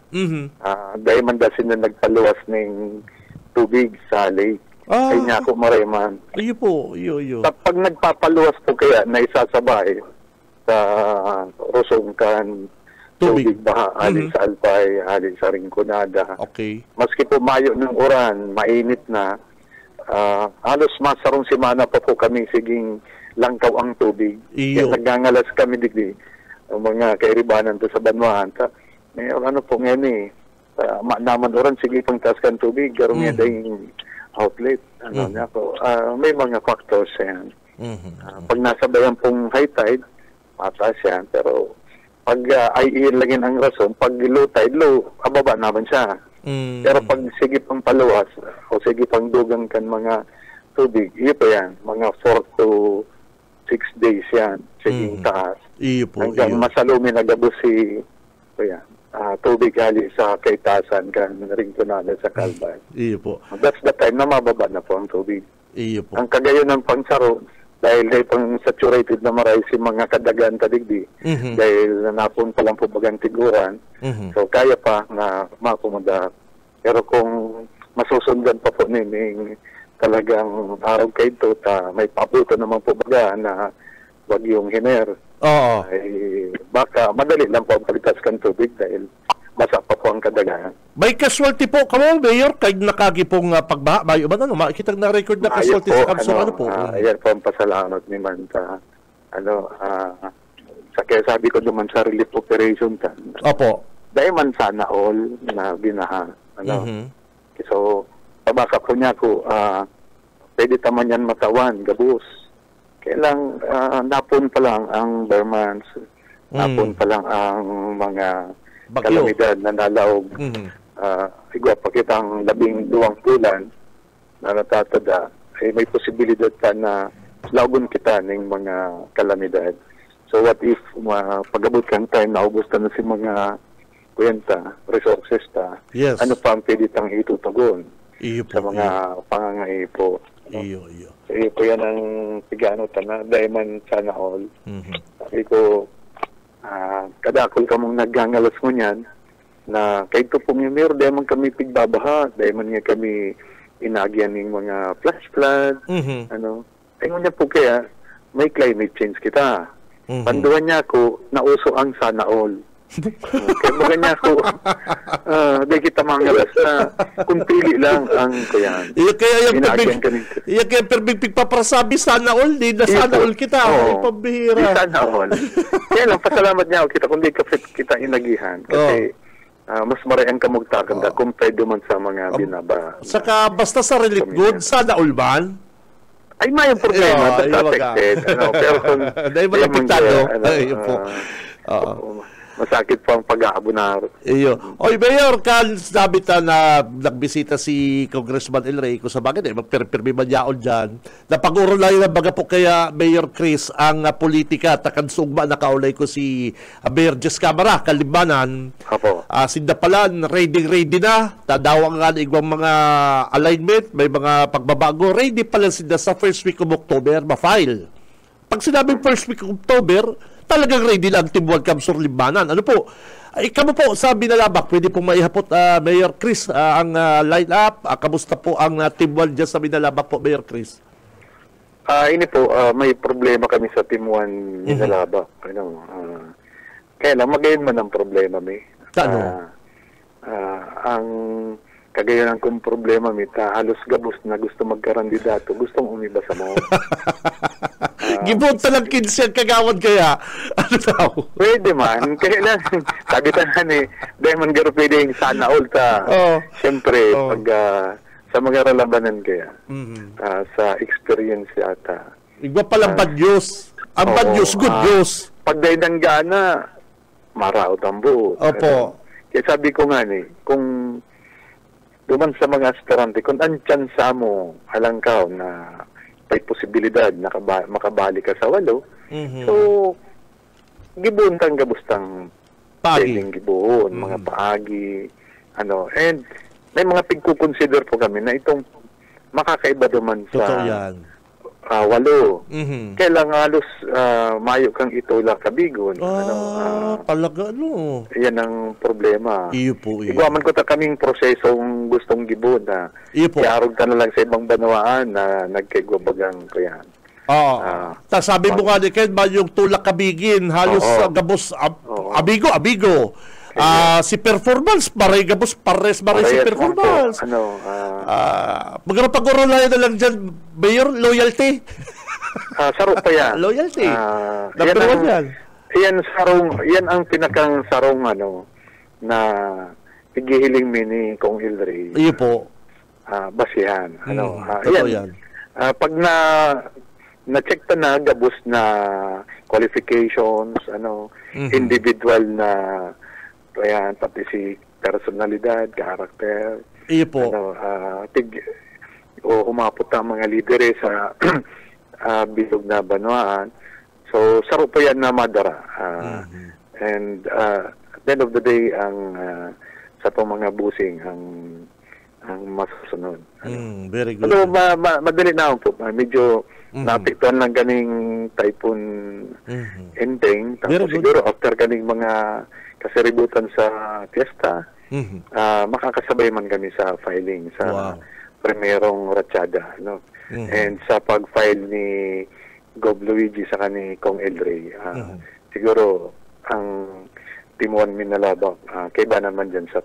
dahil man dasin na nagpaluwas ng tubig sa lake. Kaya niya ako marayman. Ayun po, iyo. Pag nagpapaluwas po kaya, naisasabay, sa Rosongkan, tubig baha, alin sa Alpay, alin sa Rinconada. Okay. Maski po mayo ng uran, mainit na, halos masarong simana pa po kami siging langkaw ang tubig. Kaya nagngangalas kami digdi, mga kairibanan to sa Banwaan. May po ngayon naman uran, sige pang taas kan tubig, garong yan dahil outlet. May mga factors yan. Pag nasabayan pong high tide, mataas yan, pero pag ay ilagin ang rason, pag low tide, ababa naman siya. Pero pag sige pang paluwas, o sige pang dugang kan mga tubig, iyo pa yan, mga 4 to 6 days yan, sige taas. Iyo po, hanggang masalumi nagabos si tubig hali sa kaitasan kan Rinconada sa Calvay. Iyo po. That's the time na mababa na po ang tubig. Iyo po. Ang kagayon ng pangsaro, dahil pang saturated na maray si mga kadagan kadigdi, dahil napunta lang po bagang tiguran, so kaya pa na makumada. Pero kung masusundan pa po nining talagang araw kayo ito, may pabuto naman po baga na bagyong Hiner, ay baka madali lang po ang palitas kan tubig dahil basa pa po ang kadagan. May casualty po kamo, Mayor, kay nakagi pong pagbaha. Mayo ba makikita na record na casualty sa Kamsong po? Ayan po ang pasalamat ni Manta. Sa kaya sabi ko naman sa relief operation tan. Opo. dahil man sana all na binaha. Ano? Mhm. So, pabaka ko niya ko, pwede taman yan matawan, gabos. Kailang napon pa lang ang Bermans, napon pa lang ang mga Bagyo. kalamidad na nalaog. Igwa pa kitang 12 bulan na natatada, may posibilidad pa na lagon kita ng mga kalamidad. So what if pag-abot kang time na ubos na si mga kwenta, resources ta, Yes. ano pa ang pwede tang itutugon Iyo po. sa mga pangangaipo. Iyo. So iyo po yan ang tigano na dahil man sana all. Mhm. Sabi ko, kadakol ka mong naggangalas mo niyan, na kahit po mayor, dahil man kami pigbabaha, dahil man nga kami inagyan ng mga flash flood, ano. Ay mo niya po kaya, may climate change kita. Panduan niya ako, nauso ang sana all. Kaya mga niya ako, dahil kita mangalas na, kung pili lang ang kayan. Iya kaya yung Inagyan kami. iya kaya perbig pagpaprasabi sana all, di na sana all kita. Ay, pambihira. Di sana all. Kaya lang, pasalamat niya ako kita, kung di kita inagihan. Kasi, mas maraming kamugtakan da compared man sa mga binaba. Saka basta sa relief goods, sana all man. Ay, may problema. Basta affected. Pero kung dahil malapiktado. Ay, po. masakit po ang pag-aabonar. Iyo. Oy, Mayor, sabi na nagbisita si Congressman El Rey, kung sa bagay, magpirmi man yaon dyan, napag-uro lang yung baga po kaya Mayor Chris ang politika, takansugma, nakaulay ko si Mayor Jess Camara, Kalibanan. Apo. Sindapalan, ready na, tadawang nga igwang mga alignment, may mga pagbabago, ready pala sinda sa first week of October, ma-file. Pag sinabing first week of October, talagang ready lang Tibuan Kamsur Libanan. Ano po? Kamo po sa Binalabak, pwede pong maihapot Mayor Chris ang line-up. Kamusta po ang Tibuan dyan sa Binalabak po, Mayor Chris? Ini po, may problema kami sa Timuan Binalabak. Kaya lang, magayon man ang problema, may. Ang kagayon kong problema, may halos gabos na gusto magkarandidato, gustong umiba sa mo. Gibot talang kids yung kagawad kaya. Ano daw? Pwede man. Kaya lang, sabi tanan dahil man garo pwede yung sana all ta. Siyempre, pag sa mga relabanan kaya, sa experience yata. Igba palang bad news. Ang bad news, good news. Pag dahil ng gana, maraot ang buo. Opo. Kaya sabi ko nga kung duman sa mga aspirante, kung ang tsansa mo, halang ka na may posibilidad na makabalik ka sa 8. So, gibuon kang gabustang pwedeng gibuon, mga paagi, and may mga pagkukonsider po kami na itong makakaiba duman sa 8. Kailang halos mayo kang itola kabigon. Talaga, yan ang problema. Iyo po. Iguaman ko ta kaming prosesong gustong gibon na iarog ka na lang sa ibang banwaan na nagkigwabagang kayan. Sabi mo nga Ken, ba yung tulak kabigin, halos gabos, abigo. Si performance, pares si performance. Magpaguro na lang dyan, Mayor, loyalty. Saro pa yan. Loyalty. Number 1 yan. Yan ang pinakang sarong na pigihiling mini kong Hilry. Iyo po. Basihan. Yan. Pag na-check na gabos na qualifications, individual na ayan, pati si personalidad, karakter. Iyo po. Humapot ang mga lidere sa bilog na banwaan. So, saro po yan na madara. And at the end of the day, ang sa itong mga busing ang masusunod. Very good. Pero madali na po. Medyo napiktuan lang kaning typhoon ending. Tapos siguro after kaning mga kasiributan sa fiesta, makakasabay man kami sa filing sa primerong ratsyada. And sa pag-file ni Gov. Luigi sa kani Kong El Rey, siguro ang Timuan Binalabak, kaiba naman dyan sa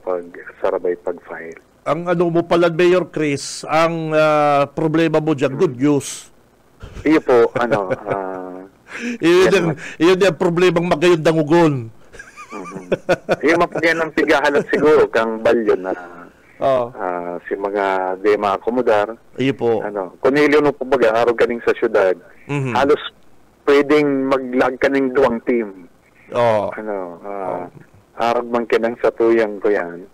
sarabay pag-file. Ang mo pala, Mayor Chris, ang problema mo dyan, good news. Iyo po, yun yung problemang magayod dangugon. Yung mapagyan ng pigahalat siguro kang balyo na si mga de maakomodar. Iyo po. Kunilyo no kumbaga araw ganing sa syudad. Halos pwedeng maglag ka ng 2 team. Araw man kinang sa tuyang ko yan.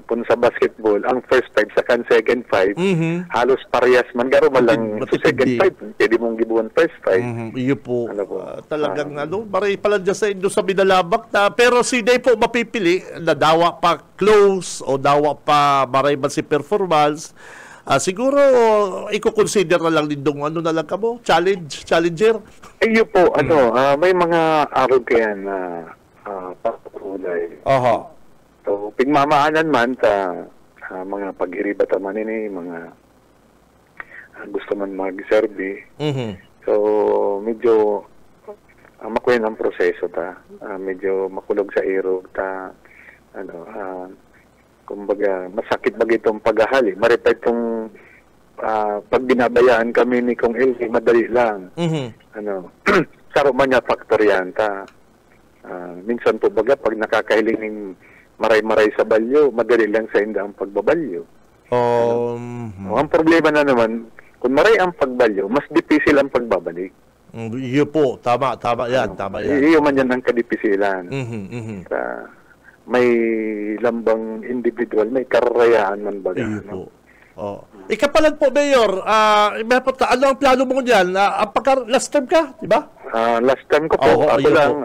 Kung sa basketball, ang first 5 sa kan second 5, halos parehas man garo malang sa second 5, pwede mong gibuan first 5. Iyo po. Talagang maray pala dyan sa inyo sa binalabak na, pero si Day po mapipili na dawa pa close o dawa pa maray man si performance. Siguro i-consider na lang din dong na lang kamo, challenger. Iyo po, may mga araw kaya na patuloy. So, pigmamaanan man mga paghiribat man ini, mga gusto man mag-serve. So, medyo makuyan ang proseso medyo makulog sa irog kumbaga masakit ba itong paghahali. Maripay itong pag binabayaan kami ni Kong Elsie, madali lang. Saro man niya factor yan minsan po baga pag nakakahiling ng maray-maray sa balyo, madali lang sa inda ang pagbabalyo. Ang problema na naman, kung maray ang pagbalyo, mas difícil ang pagbabalik. Iyo po, tama yan. Iyo man yan ang kadipisilan. May lambang individual, may karayaan man baga. Iyo po. Ikapalan po, Mayor, ano ang plano mo niyan? Last time ka, di ba? Last time ko po, ako lang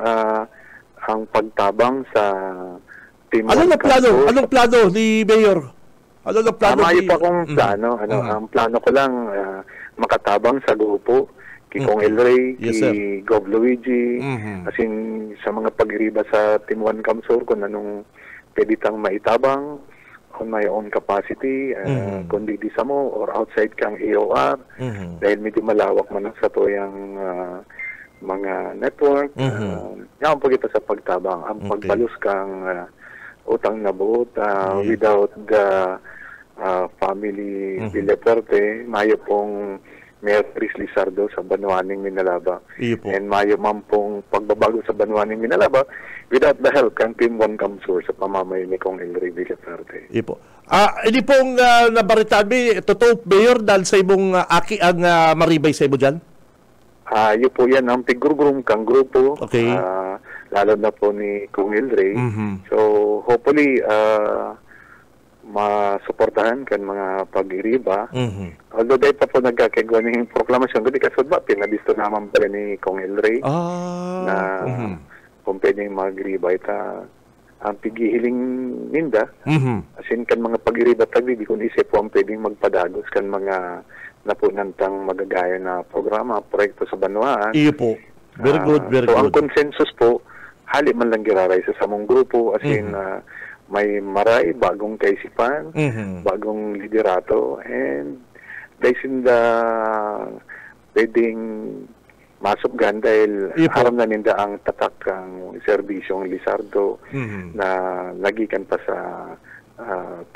ang pagtabang sa Anong plano ni Mayor? Anong plano? Mayo pa kong plano. Ang plano ko lang makatabang sa grupo kay Kong El Rey, kay Gov Luigi, as in sa mga paghiriba sa Team 1 Kamsur kung anong pwede tang maitabang on my own capacity, kundi di sa mo or outside kang AOR, dahil medyo malawak man sa toyang mga network. Yan po kita sa pagtabang. Ang pagbalus kang utang na buot without the family Villaperte, mayo pong Mayor Chris Lizardo sa Banuaning Minalaba. And mayo man pong pagbabago sa Banuaning Minalaba without the help ng Team 1 Kamsur sa pamamayo ni Kong El Rey Villaperte. Hindi pong nabaritaan mi, totoo Mayor, dahil sa imong aki ang maribay sa imo dyan? Yun po yan ang tigurugrum kang grupo. Lalo na po ni Kong El Rey. So, hopefully, masuportahan kan mga paghiriba. Although dahil pa po nagkakagawa ng proklamasyon, kundi kasod ba, pinabisto naman pala ni Kong El Rey na kung pwedeng maghiriba ang pigihiling ninda. As in, kan mga paghiriba tagbibi, kung isip po ang pwedeng magpadagos kan mga napunantang magagaya na programa, proyekto sa Banuaan. Iyo po. Very good. So, ang consensus po, hali man lang giraray sa samong grupo, as in, may maray, bagong kaisipan, bagong liderato, and dahil sinda pwedeng masubgan dahil haram na ninda ang tatak ang serbisyong Lizardo na nagikan pa sa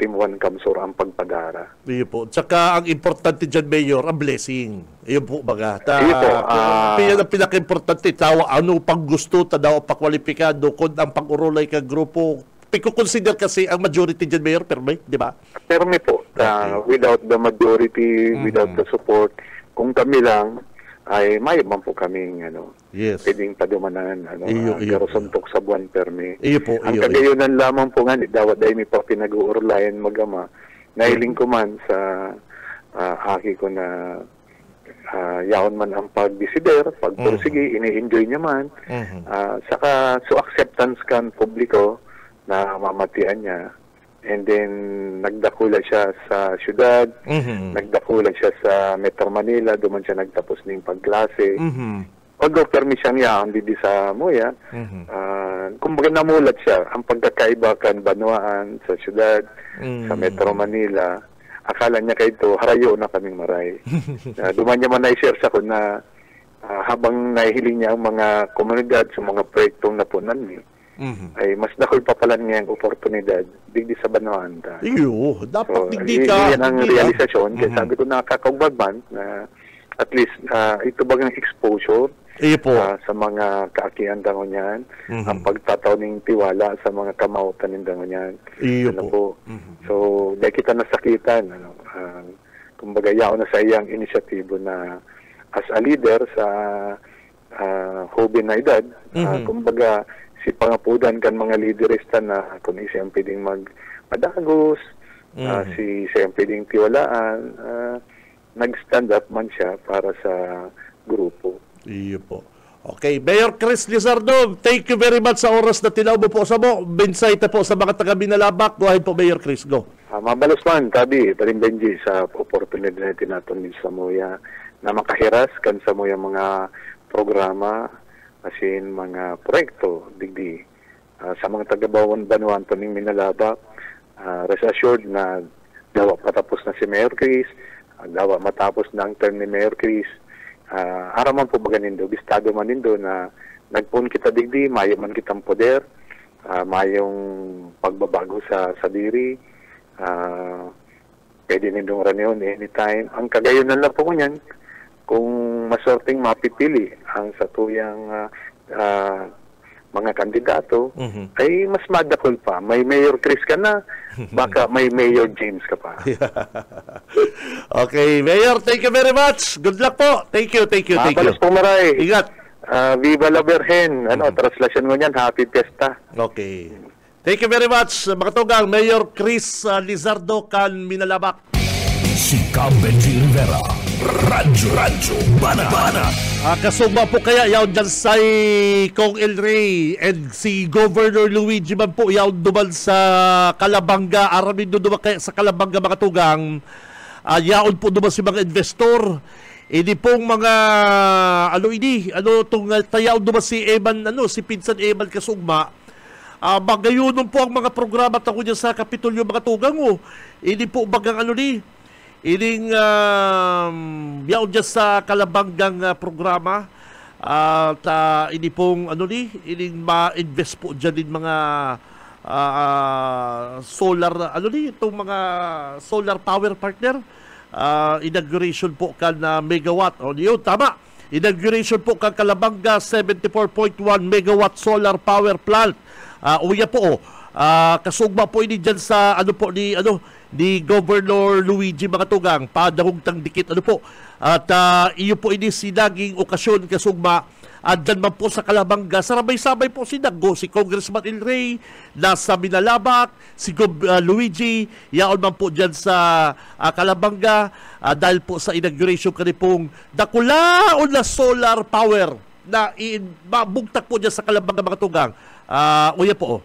Team 1 Kamsur ang pagpadara. Iyo po. Tsaka ang importante dyan, Mayor, ang blessing. Iyo po baga. Iyo po. Ang pinaka-importante, ano pang gusto, daw pakwalipikado, kung ang pag-urulay ka grupo, piko-consider kasi ang majority dyan, Mayor, perme, di ba? Perme po. Without the majority, without the support, kung kami lang, ay mayaman po kaming pwedeng padumanan suntok sa buwan perme. Ang kagayonan lamang po nga dawat dahil may pa pinag-uurlayan magama nahiling ko man sa aki ko na yaon man ang pag-desider, pagpursige, ini-enjoy niya man. Saka so acceptance kan publiko na mamatian niya. And then, nagdakula siya sa syudad, nagdakula siya sa Metro Manila, doon siya nagtapos ng pagklase. Although permission niya, hindi sa Moya, kumbaga namulat siya, ang pagkakaiba kan Banuaan sa syudad, sa Metro Manila, akala niya kayo ito, harayo na kaming maray. Duman niya man na-share sa ko na habang nahihiling niya ang mga komunidad sa mga proyektong napunan niya, ay mas dakol pa pala niya ang oportunidad digdi sa Banuaan. Iyo, dapat digdi ka. Yan ang realisasyon. Kaya sabi ko nakakaugbaban na at least ito bagang exposure Iyo po. sa mga kaakian dangon ang pagtataw ng tiwala sa mga kamautan ng dangon Iyo ano po. po. So, dahil kita nasakitan, kumbaga yaon na sa iyang inisyatibo na as a leader sa Hobe na edad, kumbaga si pangapudan kan mga liderista na kung siyang pwedeng magpadagos, si siyang pwedeng tiwalaan, nag-stand up man siya para sa grupo. Iyo po. Okay, Mayor Chris Lizardo, thank you very much sa oras na tinaubo po sa mo. Bensayta po sa mga taga-Binalabak. Go ahead po, Mayor Chris. Go. Mabalos man, tabi, paring Benji, sa oportunidad na tinaton din sa Moya na makahiras kan sa Moya mga programa, asin mga proyekto, digdi. Sa mga taga-Bawan Banuan ning Binalabak, rest assured na dawa patapos na si Mayor Chris, dawa matapos na ang term ni Mayor Chris. Araman po ba ganindo, bistado man nindo na nagpun kita digdi, mayo man kitang poder, mayong pagbabago sa diri, pwede nindong ranyon anytime. Ang kagayon na lang po niyan, kung masorting mapipili ang sa tuyang mga kandidato, ay mas madakol pa. May Mayor Chris ka na, baka may Mayor James ka pa. Okay, Mayor, thank you very much. Good luck po. Thank you. Mabalos po maray. Ingat. Viva la Virgen. Translation mo niyan, Happy Fiesta. Okay. Thank you very much, mga tugang. Mayor Chris Lizardo kan Binalabak. Si Benji Rivera, Radyo Bana. Kasugba po kaya yaw dyan sa Kong El Rey and si Governor Luigi man po yaw duman sa Calabanga. Aramin duman kaya sa Calabanga, mga tugang. Yaon po duman si mga investor. Hindi pong mga itong tayaw duman si Eman, si Pinsan Eman Kasugma. Magayunon po ang mga programa tako niya sa Kapitolyo, mga tugang mo. Hindi po bagang ining yaw dyan sa Calabanggang programa at hindi pong ining ma-invest po dyan din mga solar itong mga solar power partner. Inauguration po kan megawatt yun, tama, inauguration po kan Calabanga 74.1 megawatt solar power plant. Uya po kasugma po ini dyan sa ni Governor Luigi, mga tugang, padahugtang dikit po. At iyo po ini sinaging okasyon kasugma dyan man po sa Calabanga. Sarabay-sabay po sinaggo si Congressman El Rey nasa Binalabak, si Luigi yaon man po dyan sa Calabanga dahil po sa inauguration kanipong dakulaon na solar power na mabugtak po dyan sa Calabanga, mga tugang. Uya po.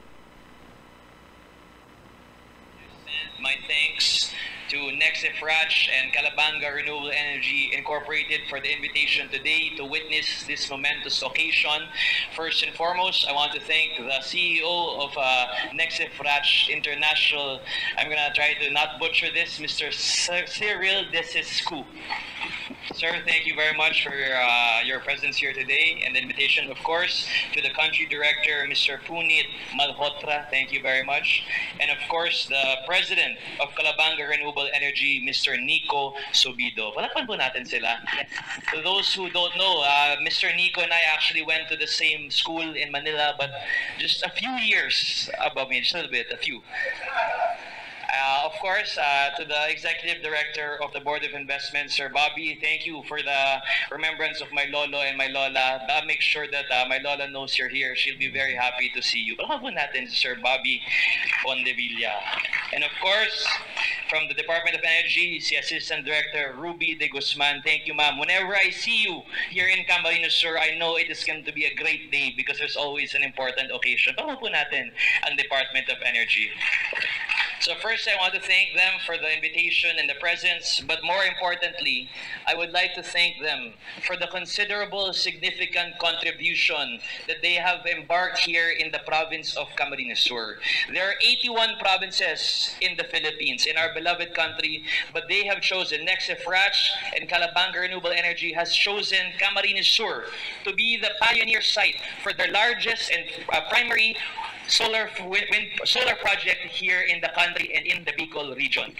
My thanks to Nexifrach and Calabanga Renewable Energy Incorporated for the invitation today to witness this momentous occasion. First and foremost, I want to thank the CEO of Nexifrach International. I'm going to try to not butcher this, Mr. Cyril Desescu. Sir, thank you very much for your presence here today and the invitation, of course, to the country director, Mr. Punit Malhotra. Thank you very much. And of course, the president of Calabanga Renewable Energy, Mr. Nico Subido. Palakpan po natin sila. To those who don't know, Mr. Nico and I actually went to the same school in Manila, but just a few years above me, just a little bit, a few. Of course, to the Executive Director of the Board of Investment, Sir Bobby, thank you for the remembrance of my lolo and my lola. Make sure that my lola knows you're here. She'll be very happy to see you. Palakpan po natin si Sir Bobby Ondevilla. And of course, from the Department of Energy, si Assistant Director Ruby De Guzman. Thank you, ma'am. Whenever I see you here in Camarines Sur, I know it is going to be a great day because there's always an important occasion. Palakpan po natin ang Department of Energy. So first, I want to thank them for the invitation and the presence, but more importantly, I would like to thank them for the considerable, significant contribution that they have embarked here in the province of Camarines Sur. There are 81 provinces in the Philippines, in our beloved country, but they have chosen, Nexifrach and Calabanga Renewable Energy has chosen Camarines Sur to be the pioneer site for their largest and primary solar project here in the country and in the Bicol region.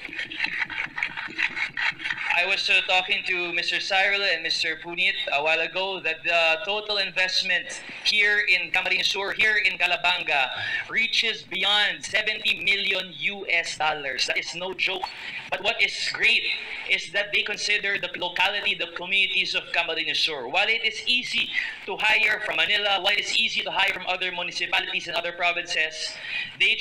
I was talking to Mr. Cyril and Mr. Punit a while ago that the total investment here in Camarines Sur, here in Calabanga, reaches beyond 70 million US dollars. That is no joke. But what is great is that they consider the locality, the communities of Camarines Sur. While it is easy to hire from Manila, while it's easy to hire from other municipalities and other provinces, they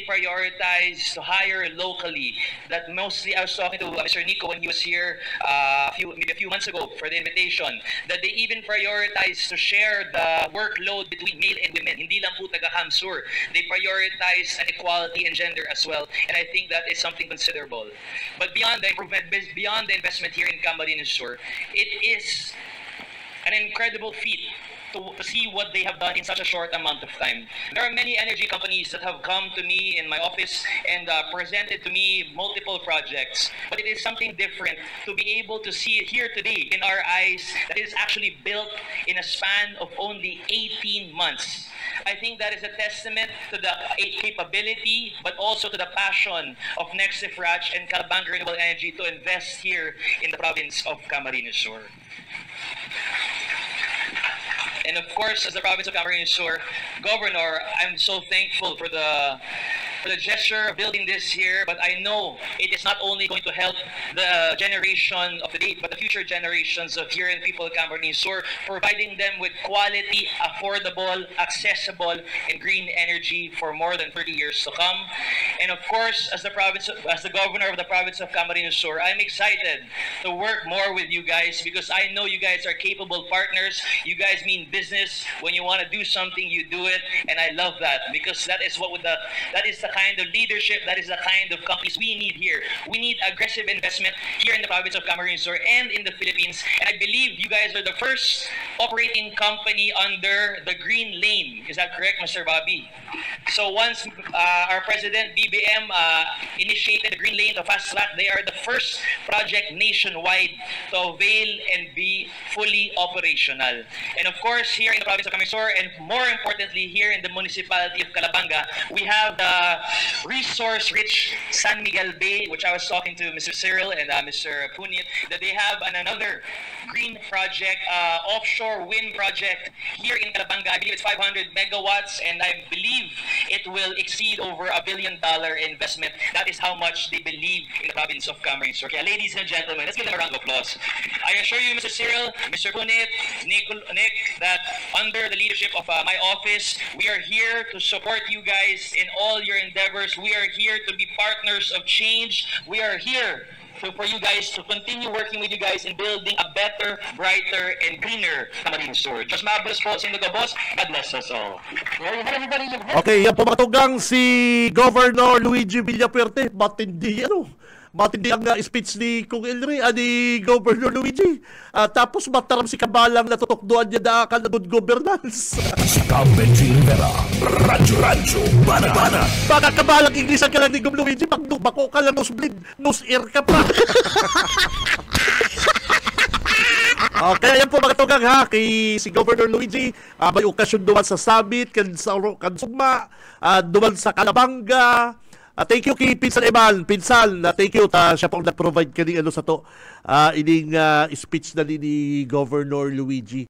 prioritize to hire locally. That mostly, I was talking to Mr. Nico when he was here maybe a few months ago for the invitation, that they even prioritize to share the workload between male and women. Hindi lang po taga-Ham Sur. They prioritize an equality and gender as well, and I think that is something considerable. But beyond the improvement, beyond the investment here in Camarines Sur, it is an incredible feat to see what they have done in such a short amount of time. There are many energy companies that have come to me in my office and presented to me multiple projects, but it is something different to be able to see it here today in our eyes that is actually built in a span of only 18 months. I think that is a testament to the capability, but also to the passion of Nexifrach and Calabanga Renewable Energy to invest here in the province of Camarines Sur. And of course, as the province of Camarines Sur governor, I'm so thankful for the gesture of building this here, but I know it is not only going to help the generation of today, but the future generations of here and people of Camarines Sur, providing them with quality, affordable, accessible, and green energy for more than 30 years to come. And of course, as the governor of the province of Camarines Sur, I'm excited to work more with you guys because I know you guys are capable partners. You guys mean business. When you want to do something, you do it, and I love that because that is the kind of leadership, that is the kind of companies we need here. We need aggressive investment here in the province of Camarines Sur and in the Philippines. And I believe you guys are the first operating company under the Green Lane. Is that correct, Mr. Bobby? So once our president, BBM, initiated the Green Lane to fast track, they are the first project nationwide to avail and be fully operational. And of course, here in the province of Camarines Sur, and more importantly, here in the municipality of Calabanga, we have the resource-rich San Miguel Bay, which I was talking to Mr. Cyril and Mr. Punit, that they have another green project, offshore wind project here in Calabanga. I believe it's 500 megawatts, and I believe it will exceed over $1 billion investment. That is how much they believe in the province of Camarines Sur. Okay, ladies and gentlemen, let's give them a round of applause. I assure you, Mr. Cyril, Mr. Punit, Nick, that under the leadership of my office, we are here to support you guys in all your endeavors. We are here to be partners of change. We are here for you guys to continue working with you guys in building a better, brighter, and greener Camarines Sur. Diyos mabulos po sa inyo, boss. God bless us all. Okay, yan pumatugang si Governor Luigi Villapuerte. Matindi ang speech ni Kung Elry, ni Governor Luigi. Tapos mataram si Kabalang natutokdoan niya na ka na good governance. Si Benji Rivera, Radyo Bana. Baka Kabalang Inglesan ka lang ni Gov Luigi, bako ka lang nose air ka pa. Okay, yan po mga tugang ha, kay si Governor Luigi, may okasyon duman sa summit, kansugma, duman sa Calabanga. Thank you kay Pinsan Eman. Pinsan, thank you. Siya pong nag-provide ka ng sa to. Ining speech na ni Governor Luigi.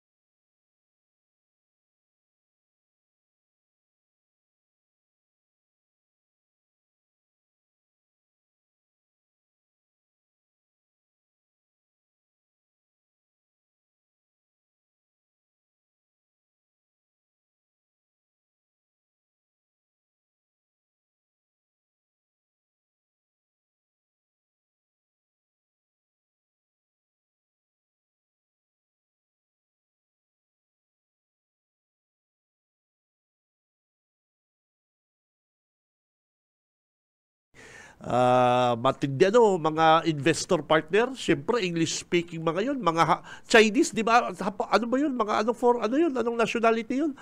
Matindi mga investor partner, syempre English speaking mga yun, mga Chinese, di ba? Ano ba yun? Mga anong nationality yun?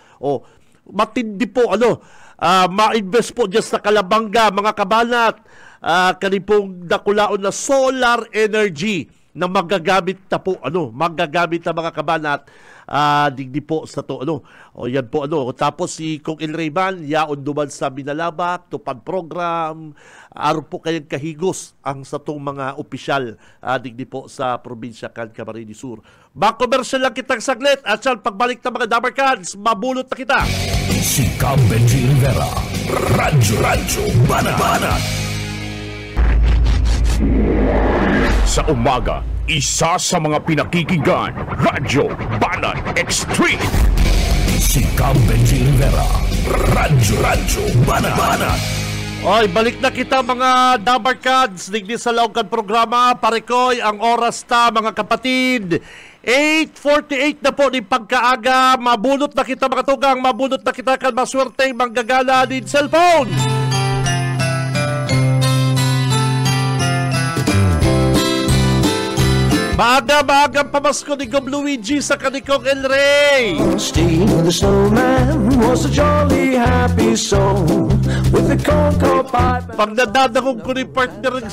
Matindi po ma-invest po dyan sa Calabanga, mga kabanat, kanipong dakulaon na solar energy na magagamit na po, magagamit na mga kabanat digdi po sa to ano. O yan po ano. Tapos si Kong El Rayman yaon duman sa Binalabak tupad program. Araw po kayang kahigos ang sa tong mga opisyal digdi po sa probinsya kan Camarines Sur. Ba-commercial lang kitang saglit at saan pagbalik ng mga Dabarkads, mabulot na kita. Si Cam Benji Rivera, Radyo Banat. Sa umaga, isa sa mga pinakikinggan, Radyo Banat Extreme. Si Cam Benji Rivera, Radyo Banat. Oy, balik na kita mga Dabarkads, digdi sa laong kan programa, parekoy ang oras ta mga kapatid. 8:48 na po ni pagkaaga, mabulot na kita mga tugang, mabulot na kita kan maswerte manggagala din cellphone. Maaga-maagang pamasko ni Gob Luigi sa kanikong El Rey. Steve the snowman was a jolly happy soul with the cocoa pipe. Pag nadadakong ko ni partner ng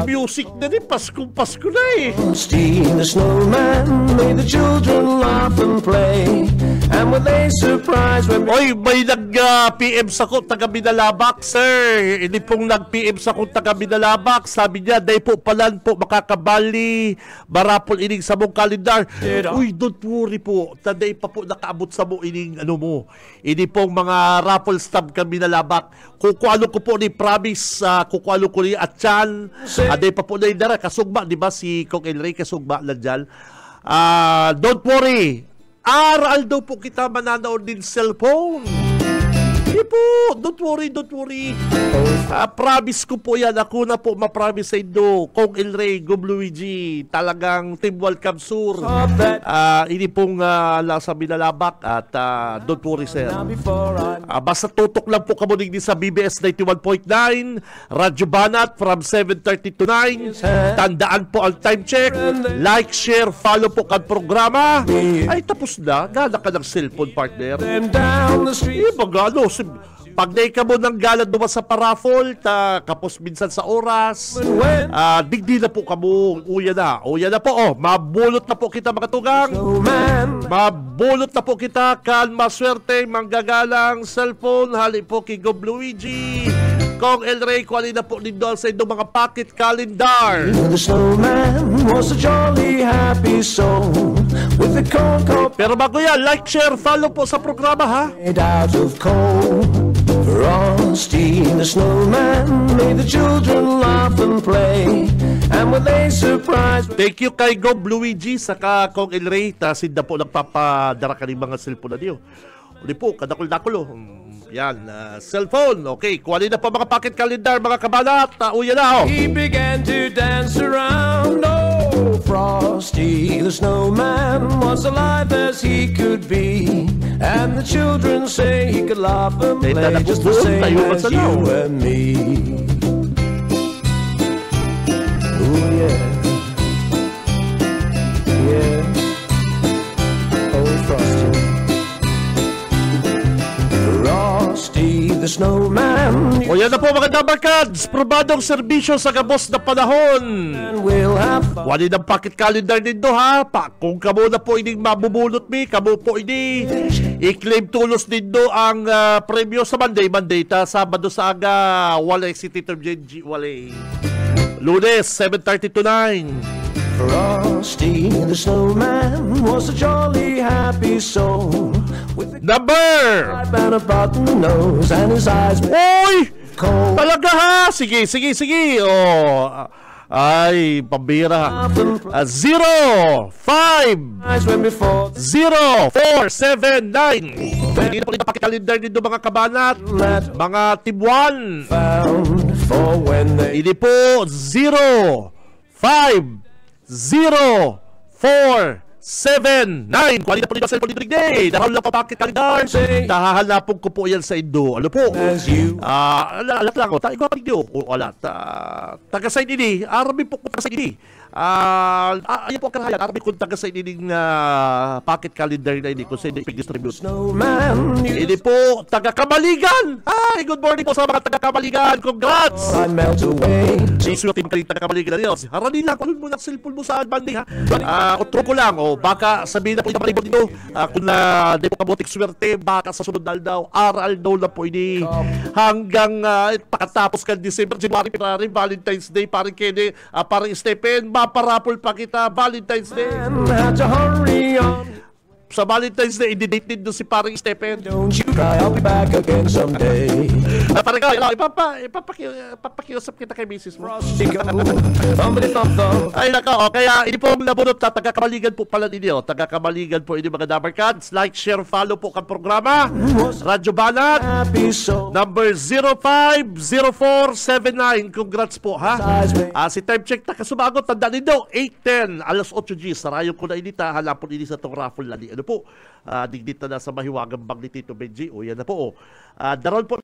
music na ni Pasko na eh. Steve the snowman made the children laugh and play. And with a surprise when... Oy, may nag-PM sa ko taga Binalabak, sir. Hindi pong nag-PM sa ko taga Binalabak. Sabi niya, dahil po palan po makakabali marapol ining sa mong kalendar. Uy, don't worry po. Taday pa po nakaabot sa mo ining ano mo. Ini pong mga raffle stamp kami Binalabak. Kukualo ko po ni promise, kukualo ko ni Atchan. Aday pa po na indara. Kasugba, di ba si Kong El Rey kasugba lang dyan. Don't worry. Aral daw po kita mananaon din cellphone. Hindi po, don't worry. Promise ko po yan. Ako na po mapromise sa inyo. Kong El Rey, Gob Luigi, talagang Team Welcome Sur. Ini pong nasa Binalabak at don't worry, sir. Basta tutok lang po kamuning din sa BBS 91.9, Radyo Banat from 7:30 to 9. Tandaan po ang time check. Like, share, follow po kan programa. Ay, tapos na. Gala ka ng cellphone, partner. Bagano, pag naika mo ng galad naman sa paraffol, kapos minsan sa oras, digdi na po kamo, uya na po, mabulot na po kita mga tugang, mabulot na po kita, kan maswerte, manggagalang cellphone, hali po kay Gob Luigi, Kong El Rey, kuwali na po din doon sa inyong mga pocket calendar. The snowman was a jolly happy soul with the cocoa. Pero bago yan, like, share, follow po sa programa ha. Made out of coal. Frosty the snowman made the children laugh and play. And with a surprise... Thank you kay Gob Luigi saka Kong El Rey. Tasinda po nagpapadara ka ng mga cellphone na niyo. Uli po, kadakol-dakol. Yan, cellphone. Okay, kuwali na po mga pocket calendar, mga kabanat. Uya na, He began to dance around. Oh, Frosty the snowman was alive as he could be. And the children say he could laugh and play just the same as you and me. Oh, yeah. Yeah. Oh, Frosty. The snowman. O yan na po mga Dabarkads, probadong serbisyo sa gabos na panahon. Wali ng pocket calendar nito ha. Kung kamo na po ining mabubulot mi, kamo po ini i-claim tulos nito ang premyo sa Monday ta Sabado sa aga, walay si Tito Genji, walay. Lunes 7:30 to 9. Frosty the snowman was a jolly happy soul. Number! And a button nose and his eyes. Oy! Talaga ha! Sige. Ay, pambira. 05 0479. Hindi na po rin napakicalendar nito mga kabanat. Mga Team 1. Hindi po 050479. Kuwali na po dito sa cellphone dito day. Dahil lang pa pocket calendar. Tahahalapong ko po yan sa Indo. Ano po? Alat lang. Tayo ko pa dito. Wala. Taga-sign ini. Arami po ko taga-sign ini. Ayan po karahayan. Arami kung taga sa inining pocket calendar na ini kung sa hindi pag-distribute. Ini po, taga Kamaligan. Hi, good morning po sa mga taga Kamaligan. Congrats! Isuyo team kaling taga Kamaligan na niyo. Haranin lang, kulun mo ng cellphone mo sa banding ha. Utro ko lang, baka sabihin na po yung maribon dito. Kung di po kabutik swerte, baka sa sunod daw, aral daw na po ini hanggang pakatapos ka December, January, February, Valentine's Day, parang Kenny, parang Stephen, maparapol pa kita, Valentine's Day. Sa Valentine's Day, i-date din doon si parang Stephen. Don't you cry, I'll be back again someday. Parang ipapakiusap kita kay misis mo. Ay nako, kaya ini po ang nabunot na taga-Kamaligan po pala ninyo. Taga-Kamaligan po ini mga Dabarkads. Like, share, follow po kang programa. Radyo Banat, number 050479. Congrats po ha. Si Time Check takasubagot, tandaan ninyo, 8:10, alas 8 G. Sarayo ko na inita, halapon ini sa itong raffle na ano po, digdit na sa mahiwagang bag ni Tito Benji. O yan na po. Daron po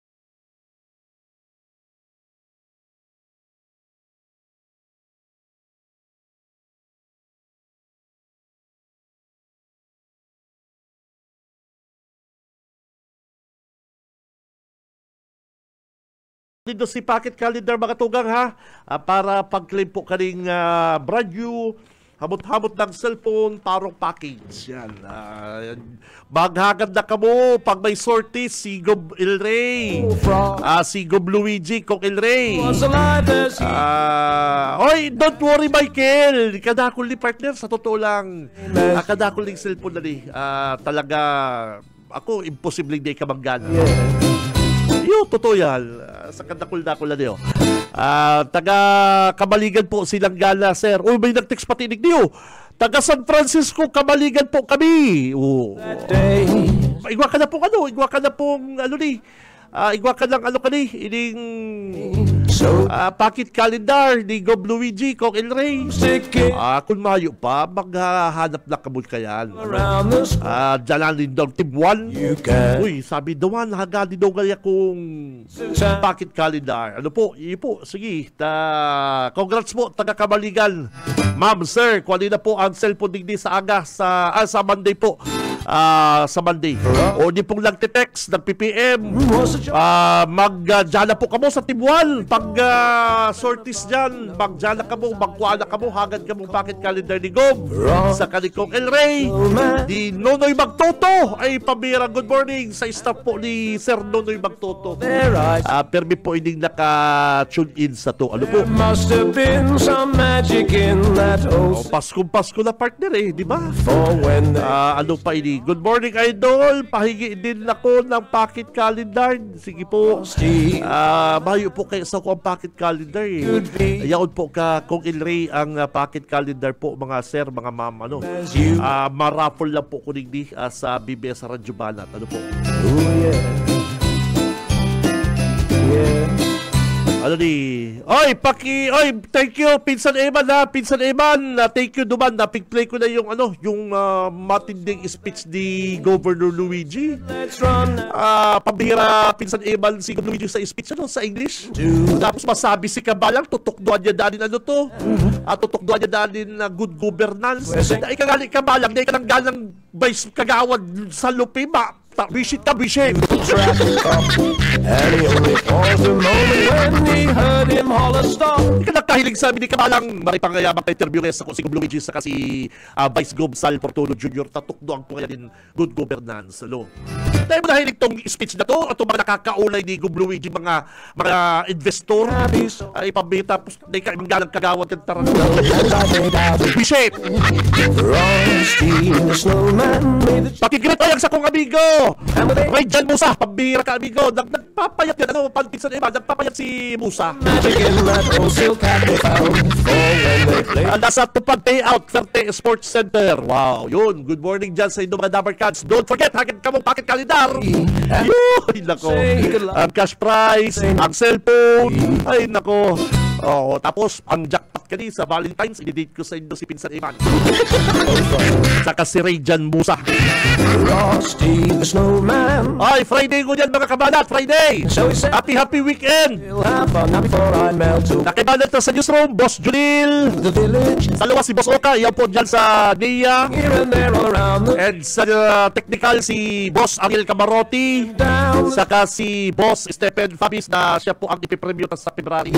dito si Pocket Calendar mga tugang ha, para pag-claim po kaning brand new hamot-hamot ng cellphone, parang package. Yan. Maghagad na ka mo pag may sorties, si Gob El Rey. Si Gob Luigi, Kong El Rey. Oy, don't worry, Michael. Kadakol ni partner, sa totoo lang. Kadakol ni cellphone na ni. Talaga, ako, imposible hindi ka manggana. Yo, totoo yan. Sa kadakol-dakol na niyo. Taga Kamaligan po silang gala, sir. Uy, may nag-text patinig niyo. Taga San Francisco, Kamaligan po kami. Igwa ka na pong igwa ka na pong igwa ka ng ining Pocket Calendar ni Gob Luigi, Kong El Rey. Kung mayo pa, maghahanap na kamul kayan. Dalanin daw Team 1. Uy, sabi dawan, hagadi daw kaya kung Pocket Calendar. Ano po, sige. Congrats po, taga Kamaligan. Ma'am, sir, kuha na po ang cellphone digdi sa aga, sa Monday po. Sa Monday. O di pong nagte-text, nag-PPM. Mag-jala po kamo sa Team 1. Pag sorties dyan, mag-jala kamo, magkuala kamo, hagad kamo Pocket Calendar ni Gob. Sa kanikong El Rey. Di Nonoy Magtoto. Ay, pabira, good morning sa staff po ni Sir Nonoy Magtoto. Permi po hindi naka-tune in sa to. Ano po? Pasko na partner di ba? Ano pa ini? Good morning, idol. Pahingi din ako ng Pocket Calendar. Sige po. Mayo po kayo sa ko ang Pocket Calendar Ayaw po ka Kong El Rey ang Pocket Calendar po, mga sir, mga ma'am. Maraffle lang po kuning di sa BBS Radyo Banat. Ano po? Ano di? Oy, thank you, Pinsan Eman Pinsan Eman, thank you duman. Napig-play ko na yung matinding speech ni Governor Luigi. Pambihira, Pinsan Eman, si Governor Luigi sa speech, sa English. Tapos masabi si Kabalang, tutukduan niya dalin tutukduan niya dalin na good governance. Ikagali Kabalang, di ka lang galang vice kagawad sa lupi, Bisit. And he only paused a moment when he heard him holler stop. Hindi ka nagkahiling sabi ni Kamalang, maripangayabang ka interview sa si Gob Luigi sa kasi Vice Gob Sal Portono Jr. Tatukdoan po kaya din good governance. Dahil mo nahilig tong speech na to, at mga nakakaulay ni Gob Luigi, mga investor, ay pabita, tapos di ka galang kagawad ng tarang. Bisit! Pakigrit ayang sa kong amigo! May dyan Musa, pambira ka amigo. Nagpapayat yan, Pinsan Eman, nagpapayat si Musa. Nasa Tupad Payout, Ferte Sports Center. Wow, yun. Good morning dyan sa inyong mga Dabarkads. Don't forget, hagad ka mong Pocket Calendar. Yun, nako. Ang cash prize, ang cellphone. Ay, nako. Oh, tapos ang jackpot ka sa Valentine's, i-date ko sa inyo si Pinsan Iman. Saka si Rayjan Musa. Frosty the Snowman. Ay, Friday ko yan mga kabanat, Friday. Happy weekend. Nakibanat na sa newsroom, Boss Junil. Dalawa si Boss Oka, yan po dyan sa NIA. And sa technical si Boss Ariel Camarotti. Saka si Boss Stephen Fabis na siya po ang ipipremyo sa February.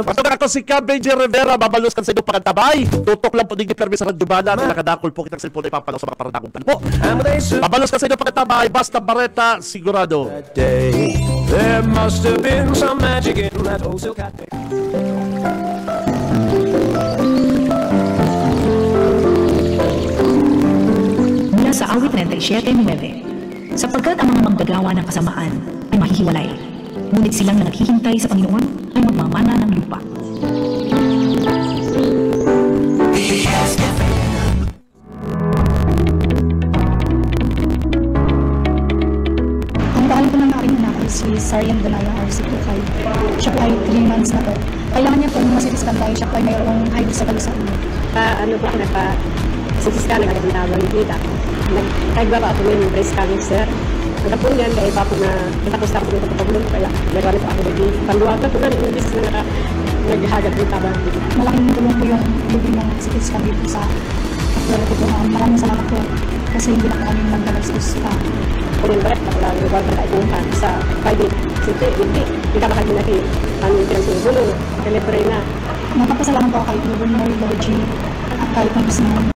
Pasok ako si Benji Rivera, babalos kan sa inyo pagkantabay. Tutok lang po din permis sa Radubana. Nakadakol po kitang cellphone ipapalaw sa mga paradagong po. Babalos kan sa inyo pagkantabay, basta Barreta, sigurado. There must have been some magic in that old silk hat. Mula sa awit 37:9, sapagkat ang mga manggagawa ng kasamaan ay mahihiwalay, ngunit silang naghihintay sa Panginoon ay magmamana ng lupa. Ang pangalan po ng aking anak ay si Sarian Donaya RC25. Siya po ay 3 months na po. Kailangan niya po masitiskan tayo. Siya po ay mayroong high sa balisa. Ano po ako nagpa-sitiskan, nagkakabintawang kita. Nagkagwa pa ako ng breast cancer. Ang po niyan, kaya pa po na natapos na ako ng kapagulong. Kaya meron po ako nag-panduwaga po na nag-imbis na naghagad ng tabang. Malaking tulong po yung lubi ng sitiskan dito sa aktual ko po. Maraming salamat po kasi hindi na kami nagdalas pa. Kung berat ako lang yung wala ipuhan sa Friday. Siyempre, hindi makahal mo natin ang pinagsulong. Kalibre na. Napapasalamat po kay Gobernador Lord G. At kahit ng